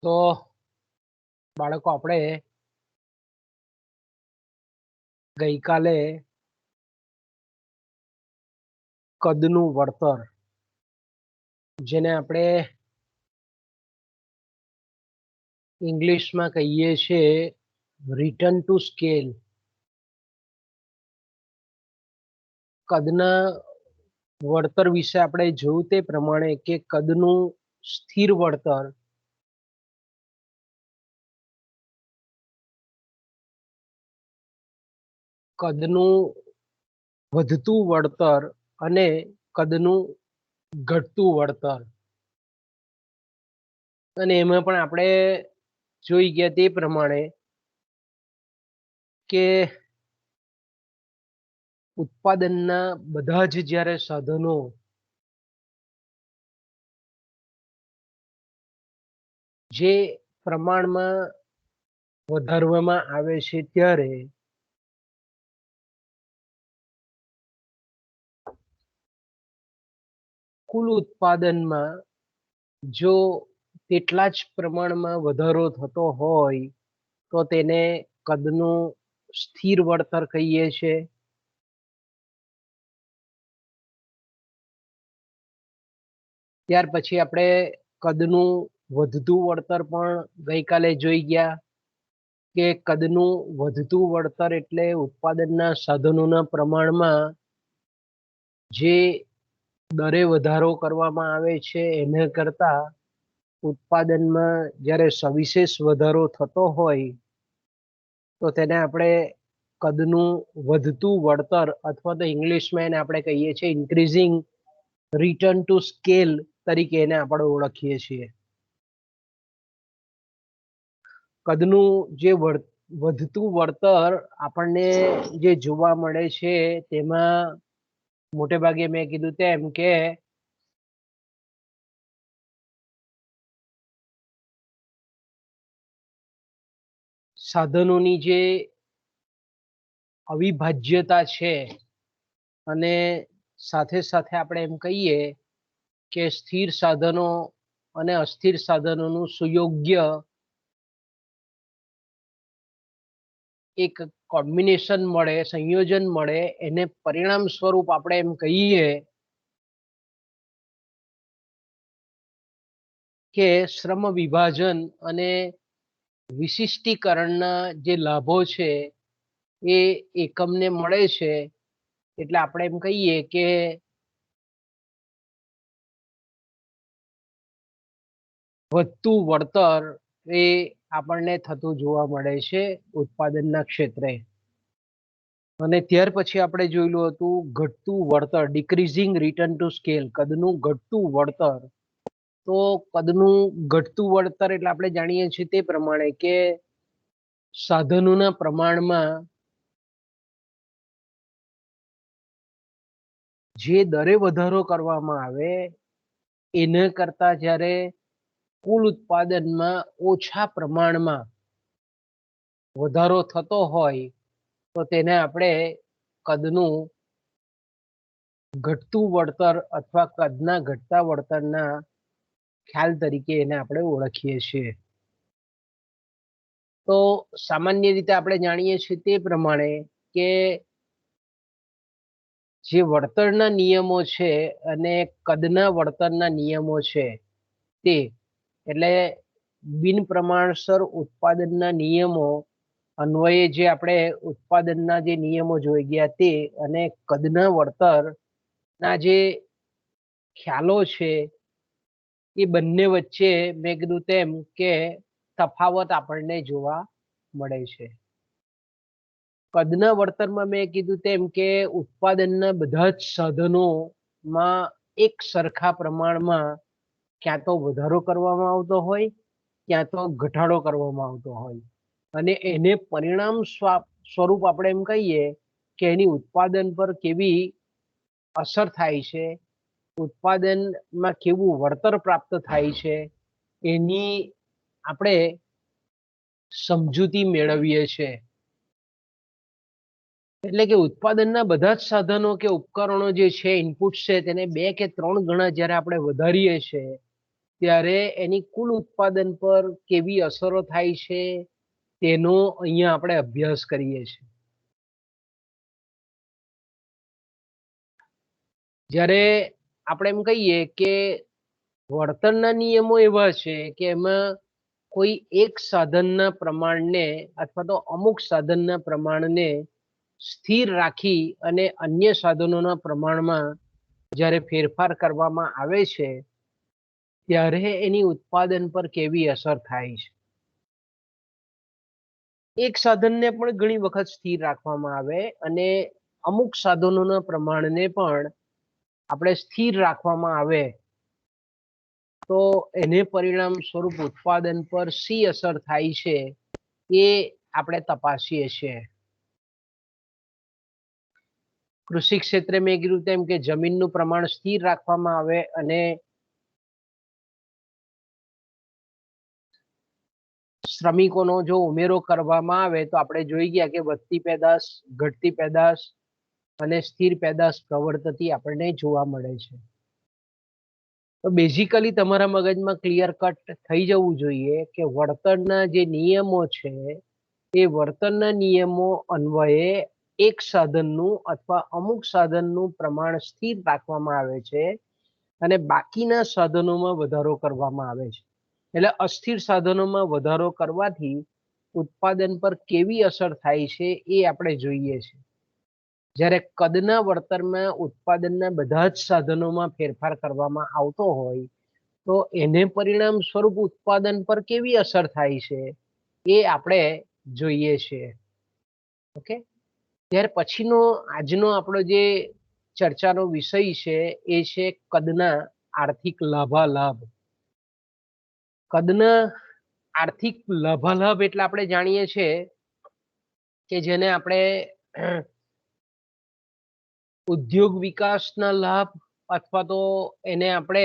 તો બાળકો આપણે ગઈકાલે કદનું વળતર, જેને આપણે ઇંગ્લિશમાં કહીએ છીએ રિટર્ન ટુ સ્કેલ, કદના વળતર વિશે આપણે જોયું તે પ્રમાણે કે કદનું સ્થિર વળતર કદનું વધતું વળતર અને કદનું ઘટતું વળતર, અને એમાં પણ આપણે જોઈ ગયા તે પ્રમાણે કે ઉત્પાદનના બધા જ જ્યારે સાધનો જે પ્રમાણમાં વધારવામાં આવે છે ત્યારે કુલ ઉત્પાદનમાં જો તેટલા જ પ્રમાણમાં વધારો થતો હોય તો તેને કદનું સ્થિર વળતર કહીએ છીએ. ત્યાર પછી આપણે કદનું વધતું વળતર પણ ગઈકાલે જોઈ ગયા કે કદનું વધતું વળતર એટલે ઉત્પાદનના સાધનોના પ્રમાણમાં જે દરે વધારો કરવામાં આવે છે એના કરતા ઉત્પાદનમાં જ્યારે સવિશેષ વધારો થતો હોય તો તેને આપણે કદનું વધતું વળતર અથવા તો ઇંગ્લિશમાં એને આપણે કહીએ છીએ ઇન્ક્રીઝિંગ રિટર્ન ટુ સ્કેલ તરીકે એને આપણે ઓળખીએ છીએ. કદનું જે વધતું વળતર આપણને જે જોવા મળે છે તેમાં મોટે ભાગે મેં કીધું તેમ કે સાધનોની જે અવિભાજ્યતા છે અને સાથે સાથે આપણે એમ કહીએ કે સ્થિર સાધનો અને અસ્થિર સાધનોનું સુયોગ્ય એક કોમ્બિનેશન મળે, સંયોજન મળે, એને પરિણામ સ્વરૂપ આપણે એમ કહીએ કે શ્રમ વિભાજન અને વિશિષ્ટીકરણના જે લાભો છે એ એકમને મળે છે. એટલે આપણે એમ કહીએ કે વધતું વળતર એ આપણને થતું જોવા મળે છે ઉત્પાદનના ક્ષેત્રે. અને ત્યાર પછી આપણે જોયેલું હતું ઘટતું વળતર, ડિક્રીઝિંગ રિટર્ન ટુ સ્કેલ, કદનું ઘટતું વળતર. તો કદનું ઘટતું વળતર એટલે આપણે જાણીએ છીએ તે પ્રમાણે કે સાધનોના પ્રમાણમાં જે દરે વધારો કરવામાં આવે એના કરતા જ્યારે કુલ ઉત્પાદનમાં ઓછા પ્રમાણમાં વધારો થતો હોય તો તેને આપણે કદનું ઘટતું વળતર અથવા કદના ઘટતા વળતરના ખ્યાલ તરીકે એને આપણે ઓળખીએ છીએ. તો સામાન્ય રીતે આપણે જાણીએ છીએ તે પ્રમાણે કે જે વળતરના નિયમો છે અને કદના વળતરના નિયમો છે તે એટલે બિન પ્રમાણસર ઉત્પાદનના નિયમો અન્વયે જે આપણે ઉત્પાદનના જે નિયમો જોઈ ગયા તે અને કદના વળતરના જે ખ્યાલો છે એ બંને વચ્ચે મેં કીધું તેમ કે તફાવત આપણને જોવા મળે છે. કદના વળતરમાં મેં કીધું તેમ કે ઉત્પાદનના બધા જ સાધનોમાં એક સરખા પ્રમાણમાં ક્યાં તો વધારો કરવામાં આવતો હોય ક્યાં તો ઘટાડો કરવામાં આવતો હોય અને એને પરિણામ સ્વરૂપ આપણે એમ કહીએ કે એની ઉત્પાદન પર કેવી અસર થાય છે, ઉત્પાદનમાં કેવું વળતર પ્રાપ્ત થાય છે એની આપણે સમજૂતી મેળવીએ છીએ. એટલે કે ઉત્પાદનના બધા જ સાધનો કે ઉપકરણો જે છે ઇનપુટ છે તેને 2 કે 3 ગણા જ્યારે આપણે વધારીએ છીએ ત્યારે એની કુલ ઉત્પાદન પર કેવી અસરો થાય છે તેનો અહીંયા આપણે અભ્યાસ કરીએ છીએ. જ્યારે આપણે એમ કહીએ કે વર્તનના નિયમો એવા છે કે એમાં કોઈ એક સાધનના પ્રમાણને અથવા તો અમુક સાધનના પ્રમાણને સ્થિર રાખી અને અન્ય સાધનોના પ્રમાણમાં જ્યારે ફેરફાર કરવામાં આવે છે ત્યારે એની ઉત્પાદન પર કેવી અસર થાય છે. એક સાધનને પણ ઘણી વખત સ્થિર રાખવામાં આવે અને અમુક સાધનોના પ્રમાણને પણ આપણે સ્થિર રાખવામાં આવે તો એને પરિણામ સ્વરૂપ ઉત્પાદન પર શી અસર થાય છે એ આપણે તપાસીએ છીએ. કૃષિ ક્ષેત્રે મેં કીધું તેમ કે જમીનનું પ્રમાણ સ્થિર રાખવામાં આવે અને શ્રમિકોનો જો ઉમેરો કરવામાં આવે તો આપણે જોઈ ગયા કે વધતી પેદાશ, ઘટતી પેદાશ અને સ્થિર પેદાશ પ્રવર્તતી આપણને જોવા મળે છે. તો બેઝિકલી તમારા મગજમાં ક્લિયર કટ થઈ જવું જોઈએ કે વર્તનના જે નિયમો છે એ વર્તનના નિયમો અન્વયે એક સાધનનું અથવા અમુક સાધનનું પ્રમાણ સ્થિર રાખવામાં આવે છે અને બાકીના સાધનોમાં વધારો કરવામાં આવે છે. એટલે અસ્થિર સાધનોમાં વધારો કરવાથી ઉત્પાદન પર કેવી અસર થાય છે એ આપણે જોઈએ છીએ. જ્યારે કદના વળતરમાં ઉત્પાદનના બધા જ સાધનોમાં ફેરફાર કરવામાં આવતો હોય તો એને પરિણામ સ્વરૂપ ઉત્પાદન પર કેવી અસર થાય છે એ આપણે જોઈએ છીએ. ઓકે, ત્યાર પછીનો આજનો આપણો જે ચર્ચાનો વિષય છે એ છે કદના આર્થિક લાભાલાભ. કદના આર્થિક લાભાલાભ એટલે આપણે જાણીએ છીએ કે જેને આપણે ઉદ્યોગ વિકાસના લાભ અથવા તો એને આપણે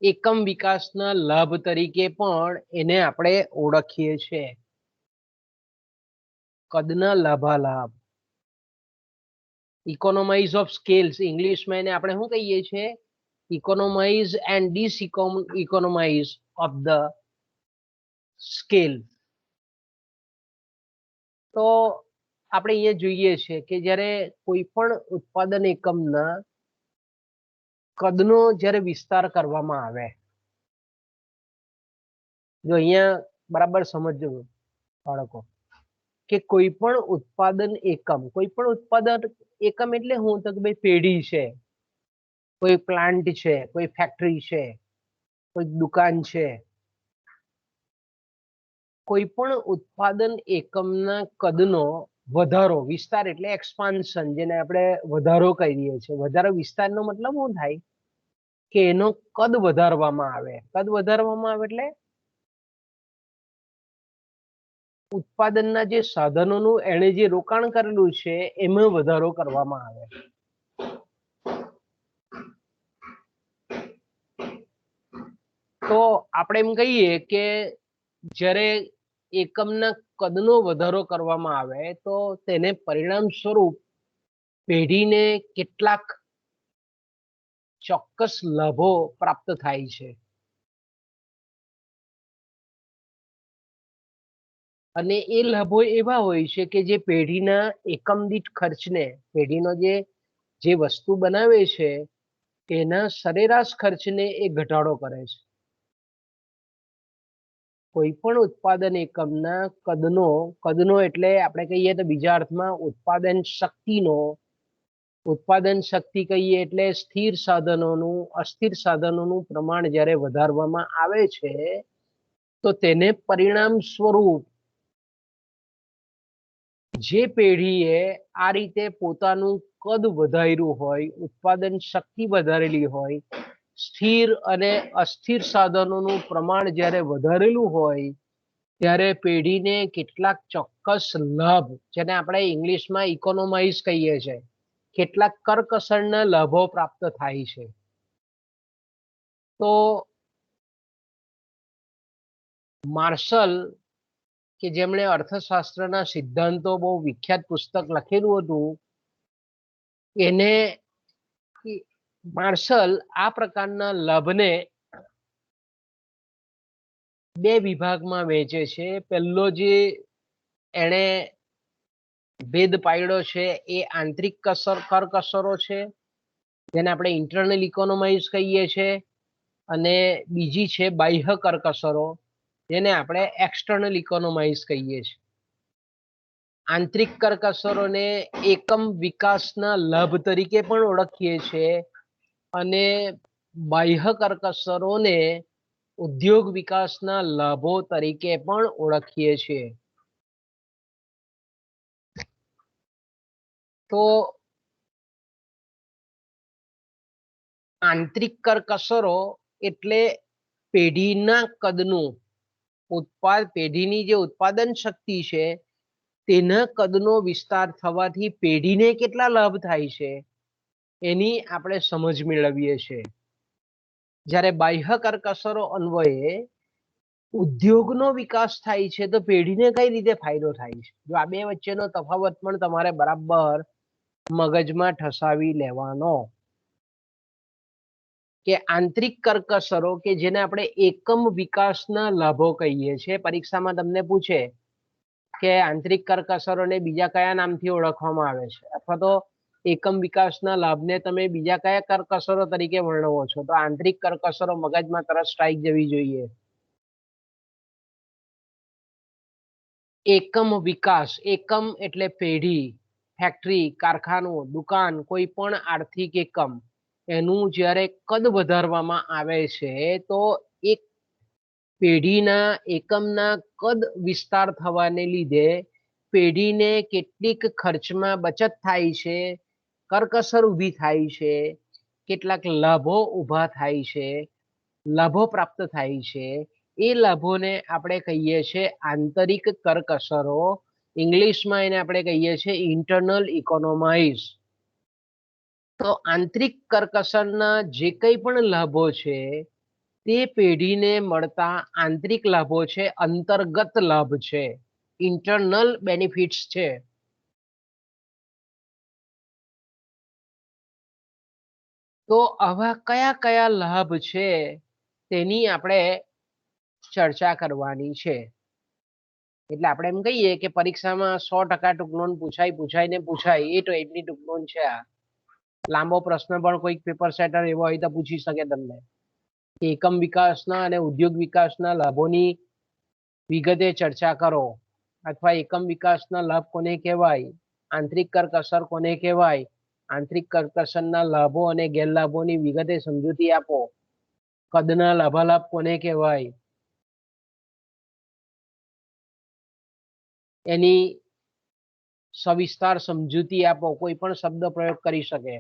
એકમ વિકાસના લાભ તરીકે પણ એને આપણે ઓળખીએ છીએ. કદના લાભાલાભ, ઇકોનોમાઇઝ ઓફ સ્કેલ્સ ઇંગ્લિશમાં એને આપણે શું કહીએ છીએ? ઇકોનોમાઇઝ એન્ડ ડિસઇકોનોમાઇઝ ઓફ ધ સ્કેલ. તો આપણે અહીંયા જોઈએ છે કે જ્યારે કોઈ પણ ઉત્પાદન એકમના કદનો જ્યારે વિસ્તાર કરવામાં આવે, જો અહીંયા બરાબર સમજજો બાળકો કે કોઈ પણ ઉત્પાદન એકમ એટલે હું તો કે ભાઈ પેઢી છે, કોઈ પ્લાન્ટ છે, કોઈ ફેક્ટરી છે, કોઈ દુકાન છે. કોઈ પણ ઉત્પાદન એકમના કદનો વધારો, વિસ્તાર એટલે એક્સપાન્શન, જેને આપણે વધારો કહીએ છીએ. વધારો વિસ્તારનો મતલબ શું થાય કે એનો કદ વધારવામાં આવે. કદ વધારવામાં આવે એટલે ઉત્પાદનના જે સાધનોનું એણે જે રોકાણ કરેલું છે એમાં વધારો કરવામાં આવે. તો આપણે એમ કહીએ કે જ્યારે એકમના કદનો વધારો કરવામાં આવે તો તેને પરિણામ સ્વરૂપ પેઢીને કેટલાક ચોક્કસ લાભો પ્રાપ્ત થાય છે. અને એ લાભો એવા હોય છે કે જે પેઢીના એકમ દીઠ ખર્ચને, પેઢીનો જે વસ્તુ બનાવે છે એના સરેરાશ ખર્ચને એ ઘટાડો કરે છે. કોઈ પણ ઉત્પાદન એકમના કદનો એટલે આપણે કહીએ તો બીજા અર્થમાં ઉત્પાદન શક્તિ કહીએ એટલે સ્થિર સાધનોનું અસ્થિર સાધનોનું પ્રમાણ જ્યારે વધારવામાં આવે છે તો તેને પરિણામ સ્વરૂપ જે પેઢીએ આ રીતે પોતાનું કદ વધાર્યું હોય, ઉત્પાદન શક્તિ વધારેલી હોય, સ્થિર અને અસ્થિર સાધનોનું પ્રમાણ જ્યારે વધારેલું હોય ત્યારે પેઢીને કેટલાક ચોક્કસ લાભ, જેને આપણે ઇંગ્લિશમાં ઇકોનોમાઇઝ કહીએ છીએ, કેટલાક કરકસરના લાભો પ્રાપ્ત થાય છે. તો માર્શલ કે જેમણે અર્થશાસ્ત્રના સિદ્ધાંતો બહુ વિખ્યાત પુસ્તક લખેલું હતું, એને માર્શલ આ પ્રકારના લાભને બે વિભાગમાં વહેંચે છે. પહેલો જે એણે ભેદ પાડ્યો છે એ આંતરિક કરકસરો છે, જેને આપણે ઇન્ટરનલ ઇકોનોમાઇઝ કહીએ છીએ, અને બીજી છે બાહ્ય કરકસરો, જેને આપણે એક્સટર્નલ ઇકોનોમાઇઝ કહીએ છીએ. આંતરિક કરકસરોને એકમ વિકાસના લાભ તરીકે પણ ઓળખીએ છીએ અને બાહ્ય કરકસરોને ઉદ્યોગ વિકાસના લાભો તરીકે પણ ઓળખીએ છીએ. તો આંતરિક કરકસરો એટલે પેઢીના કદનું પેઢીની જે ઉત્પાદન શક્તિ છે તેના કદનો વિસ્તાર થવાથી પેઢીને કેટલા લાભ થાય છે એની આપણે સમજ મેળવીએ છીએ. જ્યારે બાહ્ય કરકસરો અન્વયે ઉદ્યોગનો વિકાસ થાય છે તો પેઢીને કઈ રીતે ફાયદો થાય છે, જો આ બે વચ્ચેનો તફાવત પણ તમારે બરાબર મગજમાં ઠસાવી લેવાનો. કે આંતરિક કરકસરો કે જેને આપણે એકમ વિકાસના લાભો કહીએ છીએ, પરીક્ષામાં તમને પૂછે કે આંતરિક કરકસરોને બીજા કયા નામથી ઓળખવામાં આવે છે, અથવા તો એકમ વિકાસના લાભને તમે બીજા કયા કરકસરો તરીકે વર્ણવો છો, તો આંતરિક કરકસરો મગજમાં તરત સ્ટ્રાઇક જવી જોઈએ. એકમ વિકાસ, એકમ એટલે પેઢી, ફેક્ટરી, કારખાનું, દુકાન, કોઈ પણ આર્થિક એકમ, એનું જ્યારે કદ વધારવામાં આવે છે તો એક પેઢીના એકમના કદ વિસ્તાર થવાને લીધે પેઢીને કેટલીક ખર્ચમાં બચત થાય છે, કરકસર ઊભી થાય છે, કેટલાક લાભો ઊભા થાય છે, લાભો પ્રાપ્ત થાય છે. એ લાભોને આપણે કહીએ છીએ આંતરિક કરકસરો. ઇંગ્લિશમાં એને આપણે કહીએ છીએ ઇન્ટરનલ ઇકોનોમાઇઝ. તો આંતરિક કરકસરના જે કંઈ પણ લાભો છે તે પેઢીને મળતા આંતરિક લાભો છે, અંતર્ગત લાભ છે, ઇન્ટરનલ બેનિફિટ્સ છે. તો આવા કયા કયા લાભ છે તેની આપણે ચર્ચા કરવાની છે. એટલે આપણે એમ કહીએ કે પરીક્ષામાં 100% ટૂંકનોંધ પૂછાય એ ટાઈપની ટૂંકનોંધ છે આ. લાંબો પ્રશ્ન પણ કોઈક પેપર સેટર એવો હોય તો પૂછી શકે તમને કે એકમ વિકાસના અને ઉદ્યોગ વિકાસના લાભોની વિગતે ચર્ચા કરો, અથવા એકમ વિકાસના લાભ કોને કહેવાય, આંતરિક કરકસર કોને કહેવાય, આંતરિક કરકસરના લાભો અને ગેરલાભોની વિગતે સમજૂતી આપો, કદના લાભાલાભ કોને કહેવાય, એની સવિસ્તાર સમજૂતી આપો, કોઈ પણ શબ્દ પ્રયોગ કરી શકે.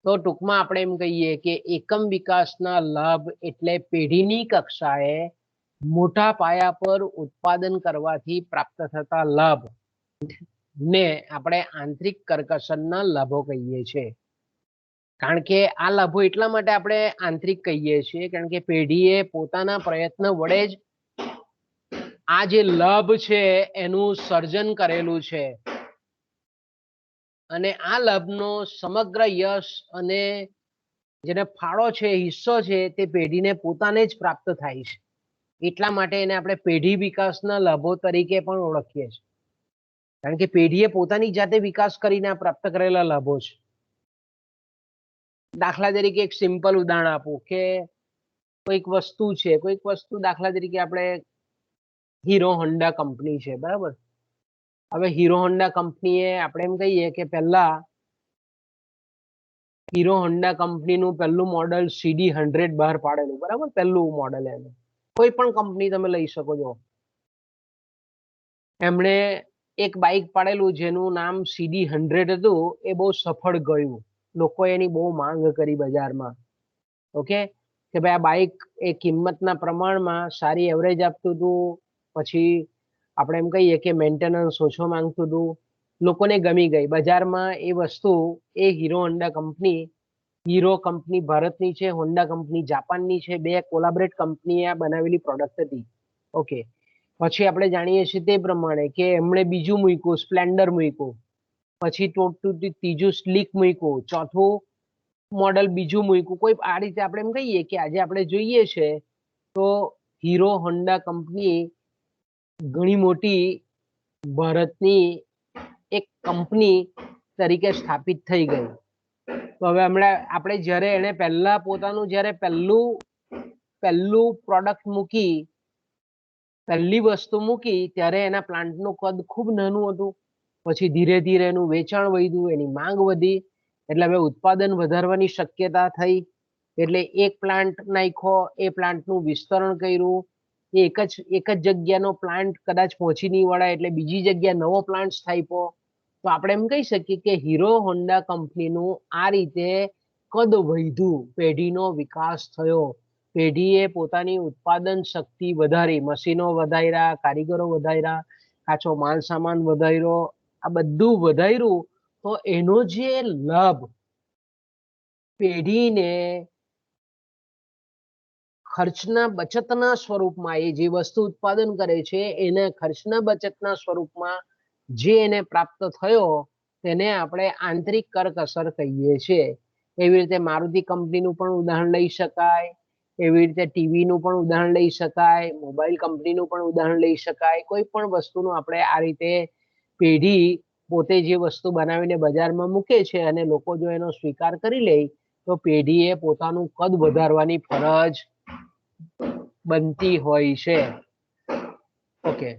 તો ટૂંકમાં આપણે એમ કહીએ કે એકમ વિકાસના લાભ એટલે પેઢીની કક્ષાએ મોટા પાયા પર ઉત્પાદન કરવાથી પ્રાપ્ત થતા લાભ ને આપણે આંતરિક કરકસરના લાભો કહીએ છીએ. કારણ કે આ લાભો એટલા માટે આપણે આંતરિક કહીએ છીએ કારણ કે પેઢીએ પોતાના પ્રયત્ન વડે જ આ જે લાભ છે એનું સર્જન કરેલું છે, અને આ લાભનો સમગ્ર યશ અને જેને ફાળો છે, હિસ્સો છે, તે પેઢીને પોતાને જ પ્રાપ્ત થાય છે. એટલા માટે એને આપણે પેઢી વિકાસના લાભો તરીકે પણ ઓળખીએ છીએ, કારણ કે પેઢીએ પોતાની જાતે વિકાસ કરીને પ્રાપ્ત કરેલા લાભો છે. દાખલા તરીકે એક સિમ્પલ ઉદાહરણ આપું કે કોઈક વસ્તુ દાખલા તરીકે આપણે હીરો હોન્ડા કંપની છે, બરાબર. હવે હીરો હોન્ડા કંપનીએ આપણે એમ કહીએ કે પહેલા હીરો હોન્ડા કંપનીનું પહેલું મોડલ CD100 બહાર પાડેલું, બરાબર, પહેલું મોડલ. એનું કોઈ પણ કંપની તમે લઈ શકો છો. એમણે એક બાઇક પાડેલું જેનું નામ CD100 હતું, એ બહુ સફળ ગયું, લોકો એની બહુ માંગ કરી બજારમાં. ઓકે, કે ભાઈ આ બાઇક એ કિંમતના પ્રમાણમાં સારી એવરેજ આપતું હતું, પછી આપણે એમ કહીએ કે મેન્ટેનન્સ ઓછો માંગતું હતું, લોકોને ગમી ગઈ બજારમાં એ વસ્તુ. એ Hero Honda company, Hero company ભારતની છે, હોન્ડા કંપની જાપાનની છે, બે કોલાબરેટ કંપનીએ આ બનાવેલી પ્રોડક્ટ હતી. ઓકે, પછી આપણે જાણીએ છીએ તે પ્રમાણે કે એમણે બીજું મૂક્યું, સ્પ્લેન્ડર મૂક્યું, પછી ત્રીજું સ્લીક મૂક્યું, ચોથું મોડલ બીજું મૂક્યું, કોઈ આ રીતે આપણે એમ કહીએ કે આજે આપણે જોઈએ છે તો હીરો હોન્ડા કંપની ઘણી મોટી ભારતની એક કંપની તરીકે સ્થાપિત થઈ ગઈ. તો હવે હમણાં આપણે જ્યારે એને પહેલા પોતાનું જ્યારે પહેલું પ્રોડક્ટ મૂકી, પહેલી વસ્તુ મૂકી ત્યારે એના પ્લાન્ટનું કદ ખૂબ નાનું હતું. પછી ધીરે ધીરે એનું વેચાણ વધ્યું, એની માંગ વધી, એટલે હવે ઉત્પાદન વધારવાની શક્યતા થઈ. એટલે એક પ્લાન્ટ નાખ્યો, એ પ્લાન્ટનું વિસ્તરણ કર્યું, એક જ જગ્યાનો પ્લાન્ટ કદાચ પહોંચી નહીં વળાય એટલે બીજી જગ્યા નવો પ્લાન્ટ સ્થાપ્યો. તો આપણે એમ કહી શકીએ કે હીરો હોન્ડા કંપનીનું આ રીતે કદ વધ્યું, પેઢીનો વિકાસ થયો. પેઢીએ પોતાની ઉત્પાદન શક્તિ વધારી, મશીનો વધાર્યા, કારીગરો વધાર્યા, કાચો માલ સામાન વધાર્યો, આ બધું વધાર્યું. તો એનો જે લાભ પેઢીને ખર્ચના બચતના સ્વરૂપમાં, એ જે વસ્તુ ઉત્પાદન કરે છે એને ખર્ચના બચતના સ્વરૂપમાં જે એને પ્રાપ્ત થયો તેને આપણે આંતરિક કરકસર કહીએ છીએ. એવી રીતે મારુતિ કંપનીનું પણ ઉદાહરણ લઈ શકાય, એવી રીતે ટીવીનું પણ ઉદાહરણ લઈ શકાય, મોબાઈલ કંપનીનું પણ ઉદાહરણ લઈ શકાય. કોઈ પણ વસ્તુનું આપણે આ રીતે પેઢી પોતે જે વસ્તુ બનાવીને બજારમાં મૂકે છે અને લોકો જો એનો સ્વીકાર કરી લે તો પેઢીએ પોતાનું કદ વધારવાની ફરજ બનતી હોય છે. ઓકે,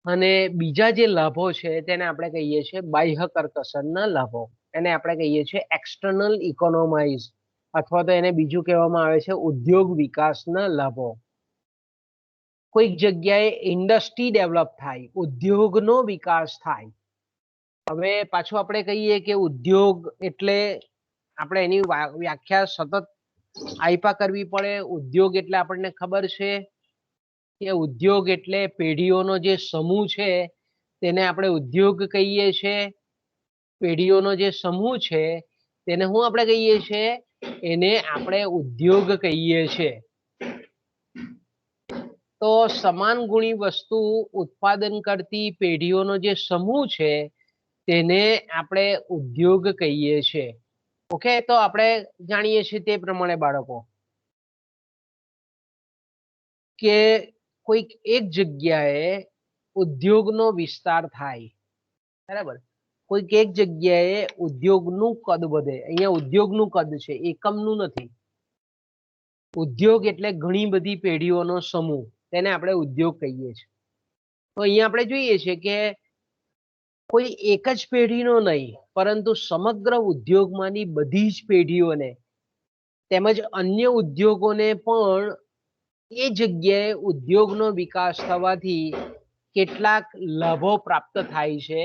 અને બીજા જે લાભો છે તેને આપણે કહીએ છીએ બાહ્ય કરકસરના લાભો. એને આપણે કહીએ છીએ એક્સટર્નલ ઇકોનોમાઇઝ, અથવા તો એને બીજું કહેવામાં આવે છે ઉદ્યોગ વિકાસના લાભો. કોઈક જગ્યાએ ઇન્ડસ્ટ્રી ડેવલપ થાય, ઉદ્યોગનો વિકાસ થાય. હવે પાછું આપણે કહીએ કે ઉદ્યોગ એટલે આપણે એની વ્યાખ્યા સતત આઈપા કરવી પડે. ઉદ્યોગ એટલે આપણને ખબર છે કે ઉદ્યોગ એટલે પેઢીઓનો જે સમૂહ છે તેને આપણે ઉદ્યોગ કહીએ છીએ. પેઢીઓનો જે સમૂહ છે તેને શું આપણે કહીએ છીએ? એને આપણે ઉદ્યોગ કહીએ છીએ. તો સમાન ગુણી વસ્તુ ઉત્પાદન કરતી પેઢીઓનો જે સમૂહ છે તેને આપણે ઉદ્યોગ કહીએ છીએ. ઓકે, તો આપણે જાણીએ છીએ તે પ્રમાણે બાળકો કે કોઈક એક જગ્યાએ ઉદ્યોગનો વિસ્તાર થાય, બરાબર, કોઈક એક જગ્યાએ ઉદ્યોગનું કદ વધે. અહીંયા ઉદ્યોગનું કદ છે, એકમનું નથી. ઉદ્યોગ એટલે ઘણી બધી પેઢીઓનો સમૂહ, તેને આપણે ઉદ્યોગ કહીએ છીએ. તો અહીંયા આપણે જોઈએ છીએ કે કોઈ એક જ પેઢીનો નહીં, પરંતુ સમગ્ર ઉદ્યોગમાંની બધી જ પેઢીઓને તેમજ અન્ય ઉદ્યોગોને પણ એ જગ્યાએ ઉદ્યોગનો વિકાસ થવાથી કેટલાક લાભો પ્રાપ્ત થાય છે,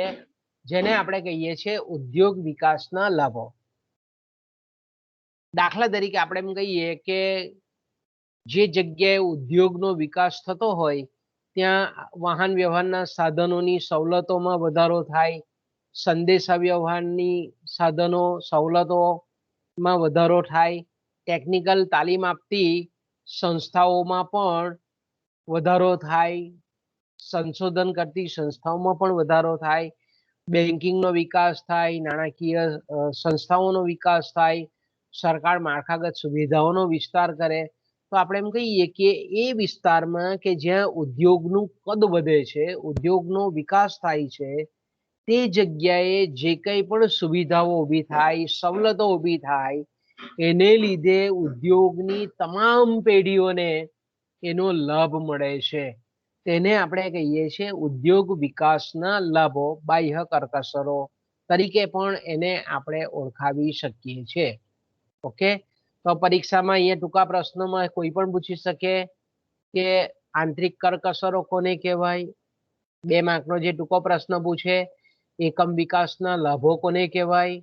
જેને આપણે કહીએ છીએ ઉદ્યોગ વિકાસના લાભો. દાખલા તરીકે આપણે એમ કહીએ કે જે જગ્યાએ ઉદ્યોગનો વિકાસ થતો હોય ત્યાં વાહન વ્યવહારના સાધનોની સવલતોમાં વધારો થાય, સંદેશા વ્યવહારની સાધનો સવલતોમાં વધારો થાય, ટેકનિકલ તાલીમ આપતી સંસ્થાઓમાં પણ વધારો થાય, સંશોધન કરતી સંસ્થાઓમાં પણ વધારો થાય, બેન્કિંગનો વિકાસ થાય, નાણાકીય સંસ્થાઓનો વિકાસ થાય, સરકાર માળખાગત સુવિધાઓનો વિસ્તાર કરે. તો આપણે એમ કહીએ કે એ વિસ્તારમાં કે જ્યાં ઉદ્યોગનું કદ વધે છે, ઉદ્યોગનો વિકાસ થાય છે, તે જગ્યાએ જે કંઈ પણ સુવિધાઓ ઊભી થાય, સવલતો ઊભી થાય, એને લીધે ઉદ્યોગની તમામ પેઢીઓને એનો લાભ મળે છે. તેને આપણે કહીએ છીએ ઉદ્યોગ વિકાસના લાભો, બાહ્ય કરકસરો તરીકે પણ એને આપણે ઓળખાવી શકીએ છીએ. ઓકે, તો પરીક્ષામાં અહીંયા ટૂંકા પ્રશ્નોમાં કોઈ પણ પૂછી શકે કે આંતરિક કરકસરો કોને કહેવાય. 2 માર્કનો જે ટૂંકો પ્રશ્ન પૂછે, એકમ વિકાસના લાભો કોને કહેવાય,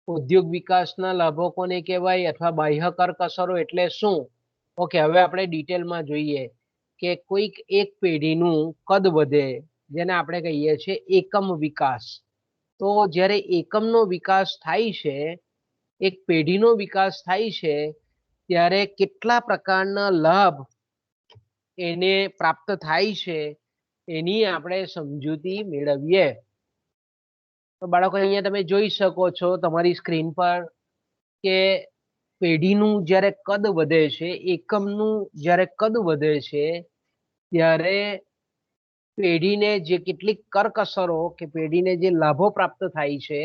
ઉદ્યોગ વિકાસના લાભો કોને કહેવાય, અથવા બાહ્ય કરકસરો એટલે શું. ઓકે, હવે આપણે ડિટેલમાં જોઈએ કે કોઈક એક પેઢીનું કદ વધે, જેને આપણે કહીએ છીએ એકમ વિકાસ. તો જ્યારે એકમનો વિકાસ થાય છે, એક પેઢીનો વિકાસ થાય છે, ત્યારે કેટલા પ્રકારના લાભ એને પ્રાપ્ત થાય છે એની આપણે સમજૂતી મેળવીએ. તો બાળકો અહીંયા તમે જોઈ શકો છો તમારી સ્ક્રીન પર કે પેઢીનું જ્યારે કદ વધે છે, એકમનું જ્યારે કદ વધે છે, ત્યારે પેઢીને જે કેટલીક કરકસરો કે પેઢીને જે લાભો પ્રાપ્ત થાય છે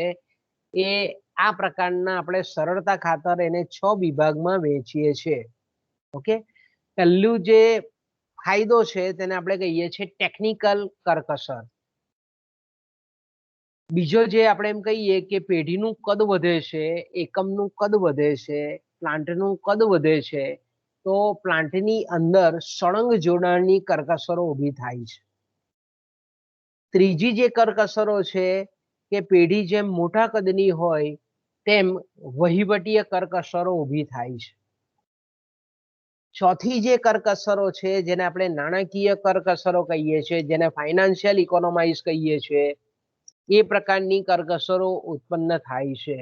એ આ પ્રકારના આપણે સરળતા ખાતર એને 6 વિભાગમાં વહેંચીએ છીએ. ઓકે, પહેલું જે ફાયદો છે તેને આપણે કહીએ છીએ ટેકનિકલ કરકસર. બીજો જે આપણે એમ કહીએ કે પેઢીનું કદ વધે છે, એકમનું કદ વધે છે, પ્લાન્ટનું કદ વધે છે, તો પ્લાન્ટની અંદર સળંગ જોડાણની કરકસરો ઊભી થાય છે. ત્રીજી જે કરકસરો છે કે પેઢી જેમ મોટા કદની હોય તેમ વહીવટીય કરકસરો ઊભી થાય છે. ચોથી જે કરકસરો છે જેને આપણે નાણાકીય કરકસરો કહીએ છીએ, જેને ફાઇનાન્શિયલ ઇકોનોમાઇઝ કહીએ છીએ, એ પ્રકારની કરકસરો ઉત્પન્ન થાય છે.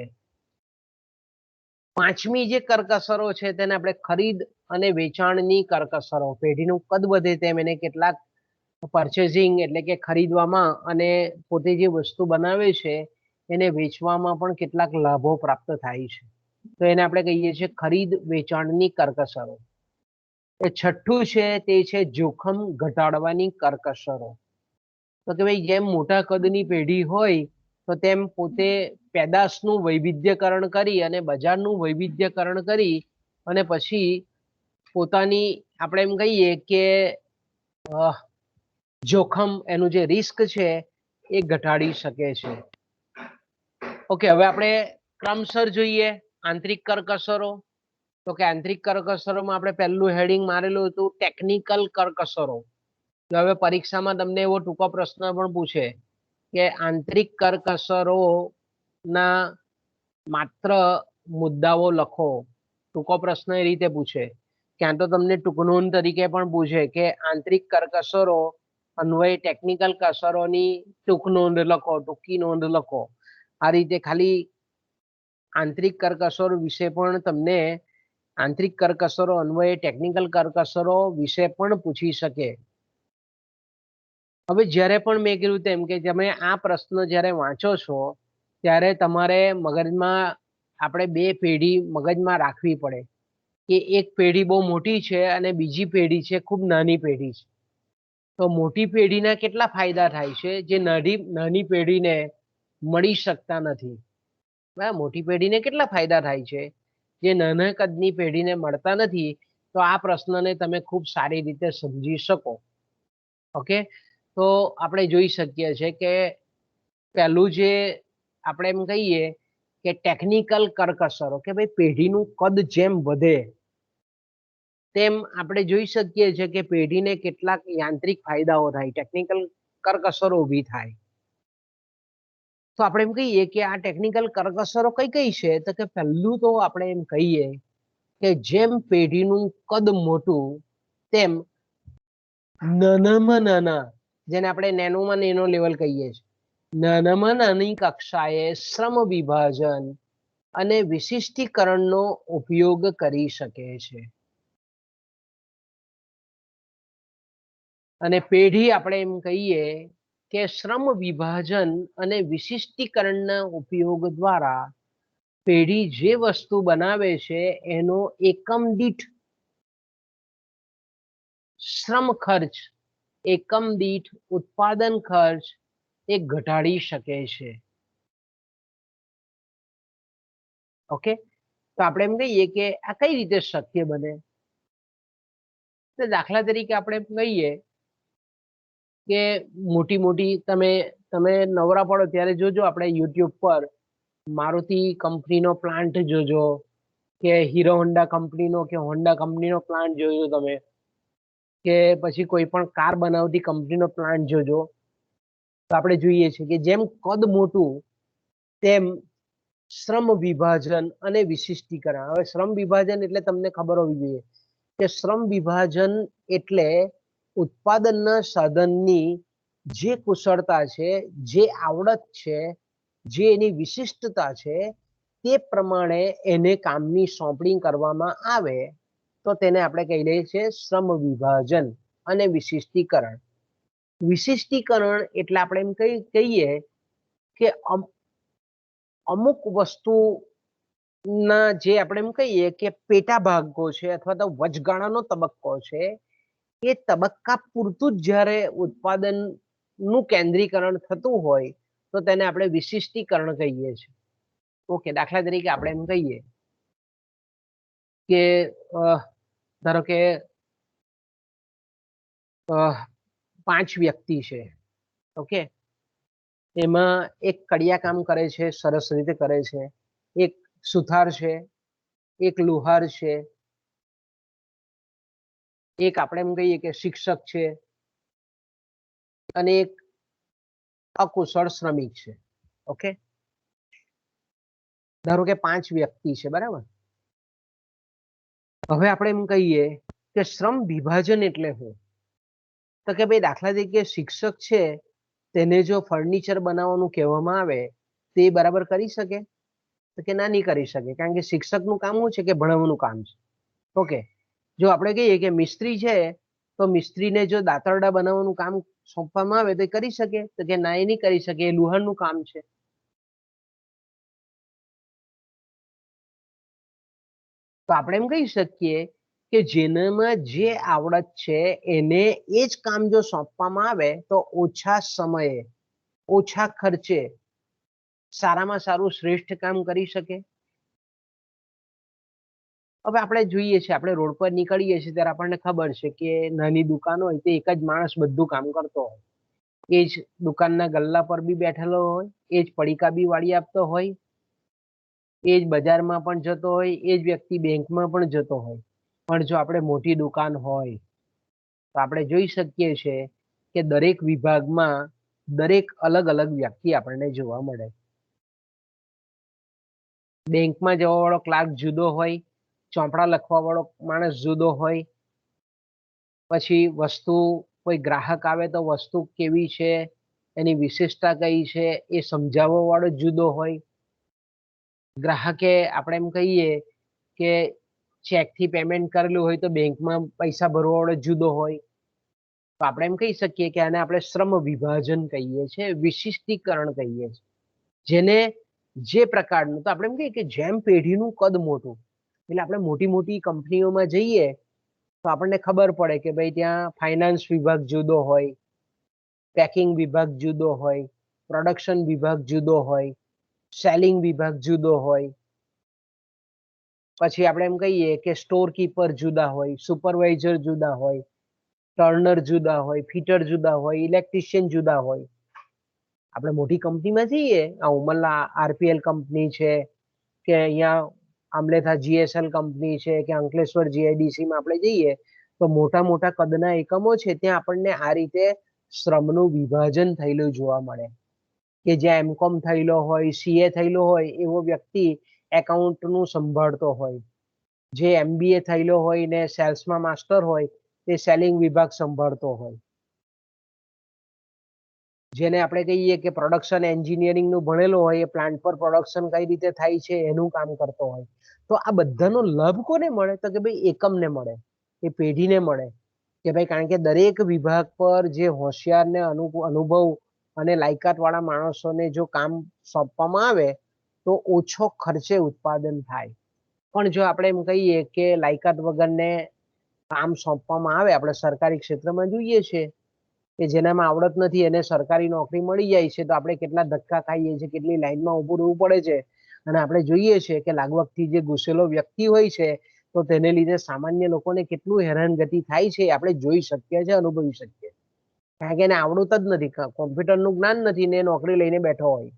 પાંચમી જે કરકસરો છે તેને આપણે ખરીદ અને વેચાણની કરકસરો. પેઢીનું કદ વધે તેમ એને કેટલાક પરચેઝિંગ એટલે કે ખરીદવામાં અને પોતે જે વસ્તુ બનાવે છે એને વેચવામાં પણ કેટલાક લાભો પ્રાપ્ત થાય છે. તો એને આપણે કહીએ છીએ ખરીદ વેચાણની કરકસરો. છઠ્ઠું છે તે છે જોખમ ઘટાડવાની કરકસરો. તો કે ભાઈ જેમ મોટા કદની પેઢી હોય તો તેમ પોતે પેદાશનું વૈવિધ્યકરણ કરી અને બજારનું વૈવિધ્યકરણ કરી અને પછી પોતાની આપણે એમ કહીએ કે જોખમ એનું જે રિસ્ક છે એ ઘટાડી શકે છે. ઓકે, હવે આપણે ક્રમસર જોઈએ આંતરિક કરકસરો. તો કે આંતરિક કરકસરોમાં આપણે પહેલું હેડિંગ મારેલું હતું ટેકનિકલ કરકસરો. તો હવે પરીક્ષામાં તમને એવો ટૂંકો પ્રશ્ન પણ પૂછે કે આંતરિક કરકસરોના માત્ર મુદ્દાઓ લખો. ટૂંકો પ્રશ્ન એ રીતે પૂછે. ક્યાં તો તમને ટૂંકનોંધ તરીકે પણ પૂછે કે આંતરિક કરકસરો અન્વયે ટેકનિકલ કસરોની ટૂંકનોંધ લખો, ટૂંકી નોંધ લખો. આ રીતે ખાલી આંતરિક કરકસરો વિશે પણ તમને આંતરિક કરકસરો અન્વયે ટેકનિકલ કરકસરો વિશે પણ પૂછી શકે. હવે જ્યારે પણ મેં કીધું તેમ કે તમે આ પ્રશ્ન જ્યારે વાંચો છો ત્યારે તમારે મગજમાં આપણે બે પેઢી મગજમાં રાખવી પડે કે એક પેઢી બહુ મોટી છે અને બીજી પેઢી છે ખૂબ નાની પેઢી છે. તો મોટી પેઢીના કેટલા ફાયદા થાય છે જે નાની પેઢીને મળી શકતા નથી. મોટી પેઢીને કેટલા ફાયદા થાય છે જે નાના કદની પેઢીને મળતા નથી. તો આ પ્રશ્નને તમે ખૂબ સારી રીતે સમજી શકો. ઓકે, તો આપણે જોઈ શકીએ છીએ કે પહેલું જે આપણે એમ કહીએ કે ટેકનિકલ કરકસરો કે ભાઈ પેઢીનું કદ જેમ વધે તેમ આપણે જોઈ શકીએ છીએ કે પેઢીને કેટલાક યાંત્રિક ફાયદાઓ થાય, ટેકનિકલ કરકસરો ઊભી થાય. તો આપણે એમ કહીએ કે આ ટેકનિકલ કરકસરો કઈ કઈ છે? તો કે પહેલું તો આપણે એમ કહીએ કે જેમ પેઢીનું કદ મોટું તેમ નાનામાં નાના, જેને આપણે નેનોમાં નેનો લેવલ કહીએ છીએ, નાનામાં નાની કક્ષાએ શ્રમ વિભાજન અને વિશિષ્ટીકરણનો ઉપયોગ કરી શકે છે. અને પેઢી આપણે એમ કહીએ કે શ્રમ વિભાજન અને વિશિષ્ટીકરણના ઉપયોગ દ્વારા પેઢી જે વસ્તુ બનાવે છે એનો એકમ દીઠ શ્રમ ખર્ચ, એકમ દીઠ ઉત્પાદન ખર્ચ એ ઘટાડી શકે છે. ઓકે, તો આપણે એમ કહીએ કે આ કઈ રીતે શક્ય બને? તો દાખલા તરીકે આપણે એમ કહીએ કે મોટી મોટી તમે નવરા પડો ત્યારે જોજો આપણે યુટ્યુબ પર મારુતિ કંપનીનો પ્લાન્ટ જોજો કે હીરો હોન્ડા કંપનીનો કે હોન્ડા કંપનીનો પ્લાન્ટ જોજો તમે, કે પછી કોઈ પણ કાર બનાવતી કંપનીનો પ્લાન્ટ જોજો. તો આપણે જોઈએ છીએ કે જેમ કદ મોટું તેમ શ્રમ વિભાજન અને વિશિષ્ટીકરણ. હવે શ્રમ વિભાજન એટલે તમને ખબર હોવી જોઈએ કે શ્રમ વિભાજન એટલે ઉત્પાદનના સાધનની જે કુશળતા છે, જે આવડત છે, જે એની વિશિષ્ટતા છે તે પ્રમાણે એને કામની સોંપણી કરવામાં આવે તો તેને આપણે કહી દઈએ છીએ શ્રમ વિભાજન અને વિશિષ્ટીકરણ. વિશિષ્ટીકરણ એટલે આપણે એમ કહીએ કે અમુક વસ્તુના જે આપણે એમ કહીએ કે પેટા ભાગો છે અથવા તો વચગાળાનો તબક્કો છે, એ તબક્કા પૂરતું જ જ્યારે ઉત્પાદનનું કેન્દ્રીકરણ થતું હોય તો તેને આપણે વિશિષ્ટીકરણ કહીએ છીએ. ઓકે, દાખલા તરીકે આપણે એમ કહીએ કે ધારો કે 5 વ્યક્તિ છે. ઓકે, એમાં એક કડિયા કામ કરે છે, સરસ રીતે કરે છે, એક સુથાર છે, એક લુહાર છે, એક આપણે એમ કહીએ કે શિક્ષક છે અને એક અકુશળ શ્રમિક છે. ઓકે, ધારો કે 5 વ્યક્તિ છે, બરાબર. હવે આપણે એમ કહીએ કે શ્રમ વિભાજન એટલે શું? તો કે ભાઈ દાખલા તરીકે શિક્ષક છે, તેને જો ફર્નિચર બનાવવાનું કહેવામાં આવે તે બરાબર કરી શકે? તો કે ના, નહીં કરી શકે, કારણ કે શિક્ષકનું કામ શું છે કે ભણાવવાનું કામ છે. ઓકે, જો આપણે કહીએ કે મિસ્ત્રી છે, તો મિસ્ત્રીને જો દાતરડા બનાવવાનું કામ સોંપવામાં આવે તો એ કરી શકે? તો કે ના, એ નહીં કરી શકે, એ લુહારનું કામ છે. તો આપણે એમ કહી શકીએ કે જેનામાં જે આવડત છે એને એ જ કામ જો સોંપવામાં આવે તો ઓછા સમયે, ઓછા ખર્ચે સારામાં સારું શ્રેષ્ઠ કામ કરી શકે. હવે આપણે જોઈએ છીએ, આપણે રોડ પર નીકળીએ છીએ ત્યારે આપણને ખબર છે કે નાની દુકાન હોય તો એક જ માણસ બધું કામ કરતો હોય. એ જ દુકાનના ગલ્લા પર બી બેઠેલો હોય, એ જ પડીકા બી વાળી આપતો હોય, એ જ બજારમાં પણ જતો હોય, એ જ વ્યક્તિ બેંકમાં પણ જતો હોય. પણ જો આપણે મોટી દુકાન હોય તો આપણે જોઈ શકીએ છીએ કે દરેક વિભાગમાં દરેક અલગ અલગ વ્યક્તિ આપણને જોવા મળે. બેંકમાં જવા વાળો ક્લાર્ક જુદો હોય, ચોપડા લખવા વાળો માણસ જુદો હોય, પછી વસ્તુ કોઈ ગ્રાહક આવે તો વસ્તુ કેવી છે, એની વિશેષતા કઈ છે એ સમજાવવા વાળો જુદો હોય. ગ્રાહકે આપણે એમ કહીએ કે ચેકથી પેમેન્ટ કરેલું હોય તો બેંકમાં પૈસા ભરવા વાળો જુદો હોય. તો આપણે એમ કહી શકીએ કે આને આપણે શ્રમ વિભાજન કહીએ છીએ, વિશિષ્ટીકરણ કહીએ છીએ. જેને જે પ્રકારનું, તો આપણે એમ કહીએ કે જેમ પેઢીનું કદ મોટું, એટલે આપણે મોટી મોટી કંપનીઓમાં જઈએ તો આપણને ખબર પડે કે ભાઈ ત્યાં ફાઇનાન્સ વિભાગ જુદો હોય, પેકિંગ વિભાગ જુદો હોય, પ્રોડક્શન વિભાગ જુદો હોય, સેલિંગ વિભાગ જુદો હોય. પછી આપણે એમ કહીએ કે સ્ટોર કીપર જુદા હોય, સુપરવાઇઝર જુદા હોય, ટર્નર જુદા હોય, ફિટર જુદા હોય, ઇલેક્ટ્રિશિયન જુદા હોય. આપણે મોટી કંપનીમાં જઈએ, આ ઉમરલા આરપીએલ કંપની છે કે અહીંયા આમલેથા જીએસએલ કંપની છે કે અંકલેશ્વર જીઆઈડીસી માં આપણે જઈએ તો મોટા મોટા કદના એકમો છે, ત્યાં આપણને આ રીતે શ્રમનું વિભાજન થયેલું જોવા મળે. કે જ્યાં એમકોમ થયેલો હોય, સીએ થયેલો હોય એવો વ્યક્તિ એકાઉન્ટનું સંભાળતો હોય, જે એમબીએ થયેલો હોય ને સેલ્સમાં માસ્ટર હોય તે સેલિંગ વિભાગ સંભાળતો હોય, જેને આપણે કહીએ કે પ્રોડક્શન એન્જિનિયરિંગ નું ભણેલો હોય એ પ્લાન્ટ પર પ્રોડક્શન કઈ રીતે થાય છે એનું કામ કરતો હોય. તો આ બધાનો લાભ કોને મળે? તો કે ભાઈ એકમને મળે, એ પેઢીને મળે. કે ભાઈ કારણ કે દરેક વિભાગ પર જે હોશિયાર ને અનુભવ અને લાયકાત વાળા માણસોને જો કામ સોંપવામાં આવે તો ઓછો ખર્ચે ઉત્પાદન થાય. પણ જો આપણે એમ કહીએ કે લાયકાત વગરને કામ સોંપવામાં આવે, આપણે સરકારી ક્ષેત્રમાં જોઈએ છે કે જેનામાં આવડત નથી એને સરકારી નોકરી મળી જાય છે તો આપણે કેટલા ધક્કા ખાઈએ છીએ, કેટલી લાઈનમાં ઉભું રહેવું પડે છે. અને આપણે જોઈએ છે કે લાગવગથી જે ઘુસેલો વ્યક્તિ હોય છે તો તેને લીધે સામાન્ય લોકોને કેટલું હેરાનગતિ થાય છે આપણે જોઈ શકીએ છીએ, અનુભવી શકીએ. કારણ કે એને આવડત જ નથી, કોમ્પ્યુટરનું જ્ઞાન નથી ને નોકરી લઈને બેઠો હોય.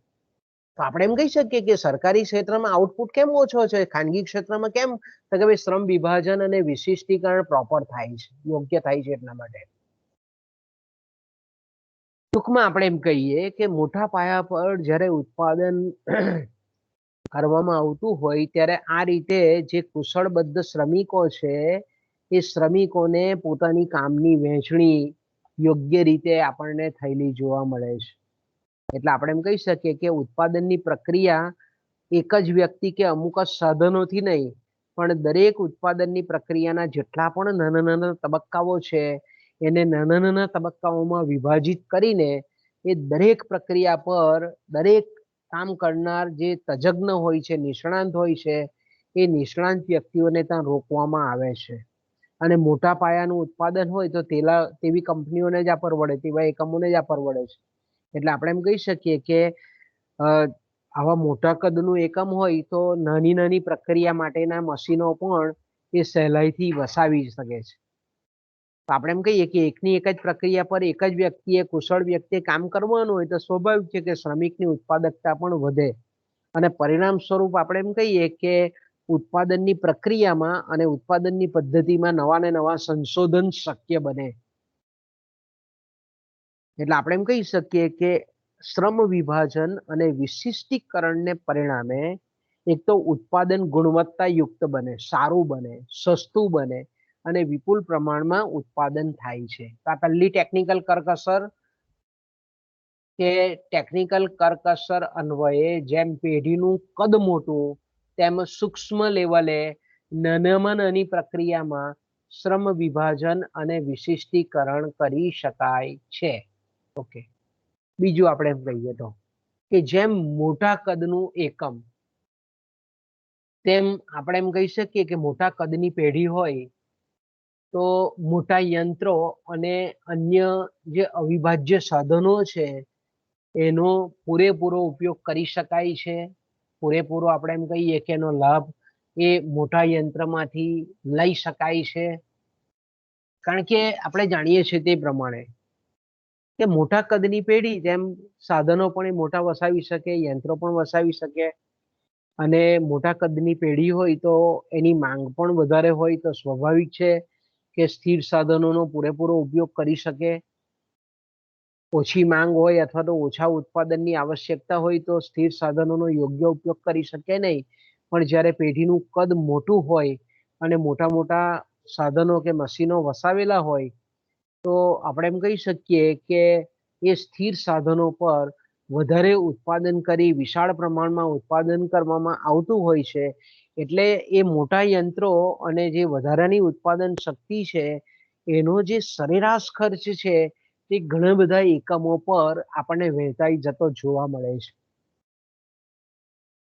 તો આપણે એમ કહી શકીએ કે સરકારી ક્ષેત્રમાં આઉટપુટ કેમ ઓછો છે, ખાનગી ક્ષેત્રમાં કેમ? તો કે ભાઈ શ્રમ વિભાજન અને વિશિષ્ટીકરણ પ્રોપર થાય છે, યોગ્ય થાય છે. એટલા માટે ટૂંકમાં આપણે એમ કહીએ કે મોટા પાયા પર જ્યારે ઉત્પાદન કરવામાં આવતું હોય ત્યારે આ રીતે જે કુશળબદ્ધ શ્રમિકો છે એ શ્રમિકોને પોતાની કામની વહેંચણી યોગ્ય રીતે આપણને થયેલી જોવા મળે છે. એટલે આપણે એમ કહી શકીએ કે ઉત્પાદનની પ્રક્રિયા એક જ વ્યક્તિ કે અમુક જ સાધનોથી નહીં, પણ દરેક ઉત્પાદનની પ્રક્રિયાના જેટલા પણ નાના નાના તબક્કાઓ છે એને નાના નાના તબક્કાઓમાં વિભાજિત કરીને એ દરેક પ્રક્રિયા પર દરેક કામ કરનાર જે તજજ્ઞ હોય છે, નિષ્ણાંત હોય છે, એ નિષ્ણાંત વ્યક્તિઓને ત્યાં રોકવામાં આવે છે. અને મોટા પાયાનું ઉત્પાદન હોય તો તેવી કંપનીઓને જ આ પરવડે, તેવા એકમોને જ આ પરવડે છે. એટલે આપણે એમ કહી શકીએ કે આવા મોટા કદનું એકમ હોય તો નાની નાની પ્રક્રિયા માટેના મશીનો પણ એ સહેલાઈથી વસાવી શકે છે. તો આપણે એમ કહીએ કે એકની એક જ પ્રક્રિયા પર એક જ વ્યક્તિએ, કુશળ વ્યક્તિએ કામ કરવાનું હોય તો સ્વાભાવિક છે કે શ્રમિકની ઉત્પાદકતા પણ વધે અને પરિણામ સ્વરૂપ આપણે એમ કહીએ કે ઉત્પાદનની પ્રક્રિયામાં અને ઉત્પાદનની પદ્ધતિમાં નવા ને નવા સંશોધન શક્ય બને. એટલે આપણે એમ કહી શકીએ કે શ્રમ વિભાજન અને વિશિષ્ટીકરણને પરિણામે એક તો ઉત્પાદન ગુણવત્તાયુક્ત બને, સારું બને, સસ્તું બને અને વિપુલ પ્રમાણમાં ઉત્પાદન થાય છે. તો આ પહેલી ટેકનિકલ કરકસર કે ટેકનિકલ કરકસર અન્વયે જેમ પેઢીનું કદ મોટું તેમ સૂક્ષ્મ લેવલે નાનામાં નાની પ્રક્રિયામાં શ્રમ વિભાજન અને વિશિષ્ટીકરણ કરી શકાય છે. ઓકે, બીજું આપણે એમ કહીએ તો કે જેમ મોટા કદનું એકમ તેમ આપણે એમ કહી શકીએ કે મોટા કદની પેઢી હોય તો મોટા યંત્રો અને અન્ય જે અવિભાજ્ય સાધનો છે એનો પૂરેપૂરો ઉપયોગ કરી શકાય છે. પૂરેપૂરો આપણે એમ કહીએ કે એનો લાભ એ મોટા યંત્રમાંથી લઈ શકાય છે. કારણ કે આપણે જાણીએ છીએ તે પ્રમાણે કે મોટા કદની પેઢી જેમ સાધનો પણ એ મોટા વસાવી શકે, યંત્રો પણ વસાવી શકે અને મોટા કદની પેઢી હોય તો એની માંગ પણ વધારે હોય તો સ્વાભાવિક છે કે સ્થિર સાધનોનો પૂરેપૂરો ઉપયોગ કરી શકે. ઓછી માંગ હોય અથવા તો ઓછા ઉત્પાદનની આવશ્યકતા હોય તો સ્થિર સાધનોનો યોગ્ય ઉપયોગ કરી શકે નહીં. પણ જ્યારે પેઢીનું કદ મોટું હોય અને મોટા મોટા સાધનો કે મશીનો વસાવેલા હોય તો આપણે એમ કહી શકીએ કે એ સ્થિર સાધનો પર વધારે ઉત્પાદન કરી વિશાળ પ્રમાણમાં ઉત્પાદન કરવામાં આવતું હોય છે. એટલે એ મોટા યંત્રો અને જે વધારાની ઉત્પાદન શક્તિ છે એનો જે સરેરાશ ખર્ચ છે તે ઘણા બધા એકમો પર આપણને વહેંચાઈ જતો જોવા મળે છે.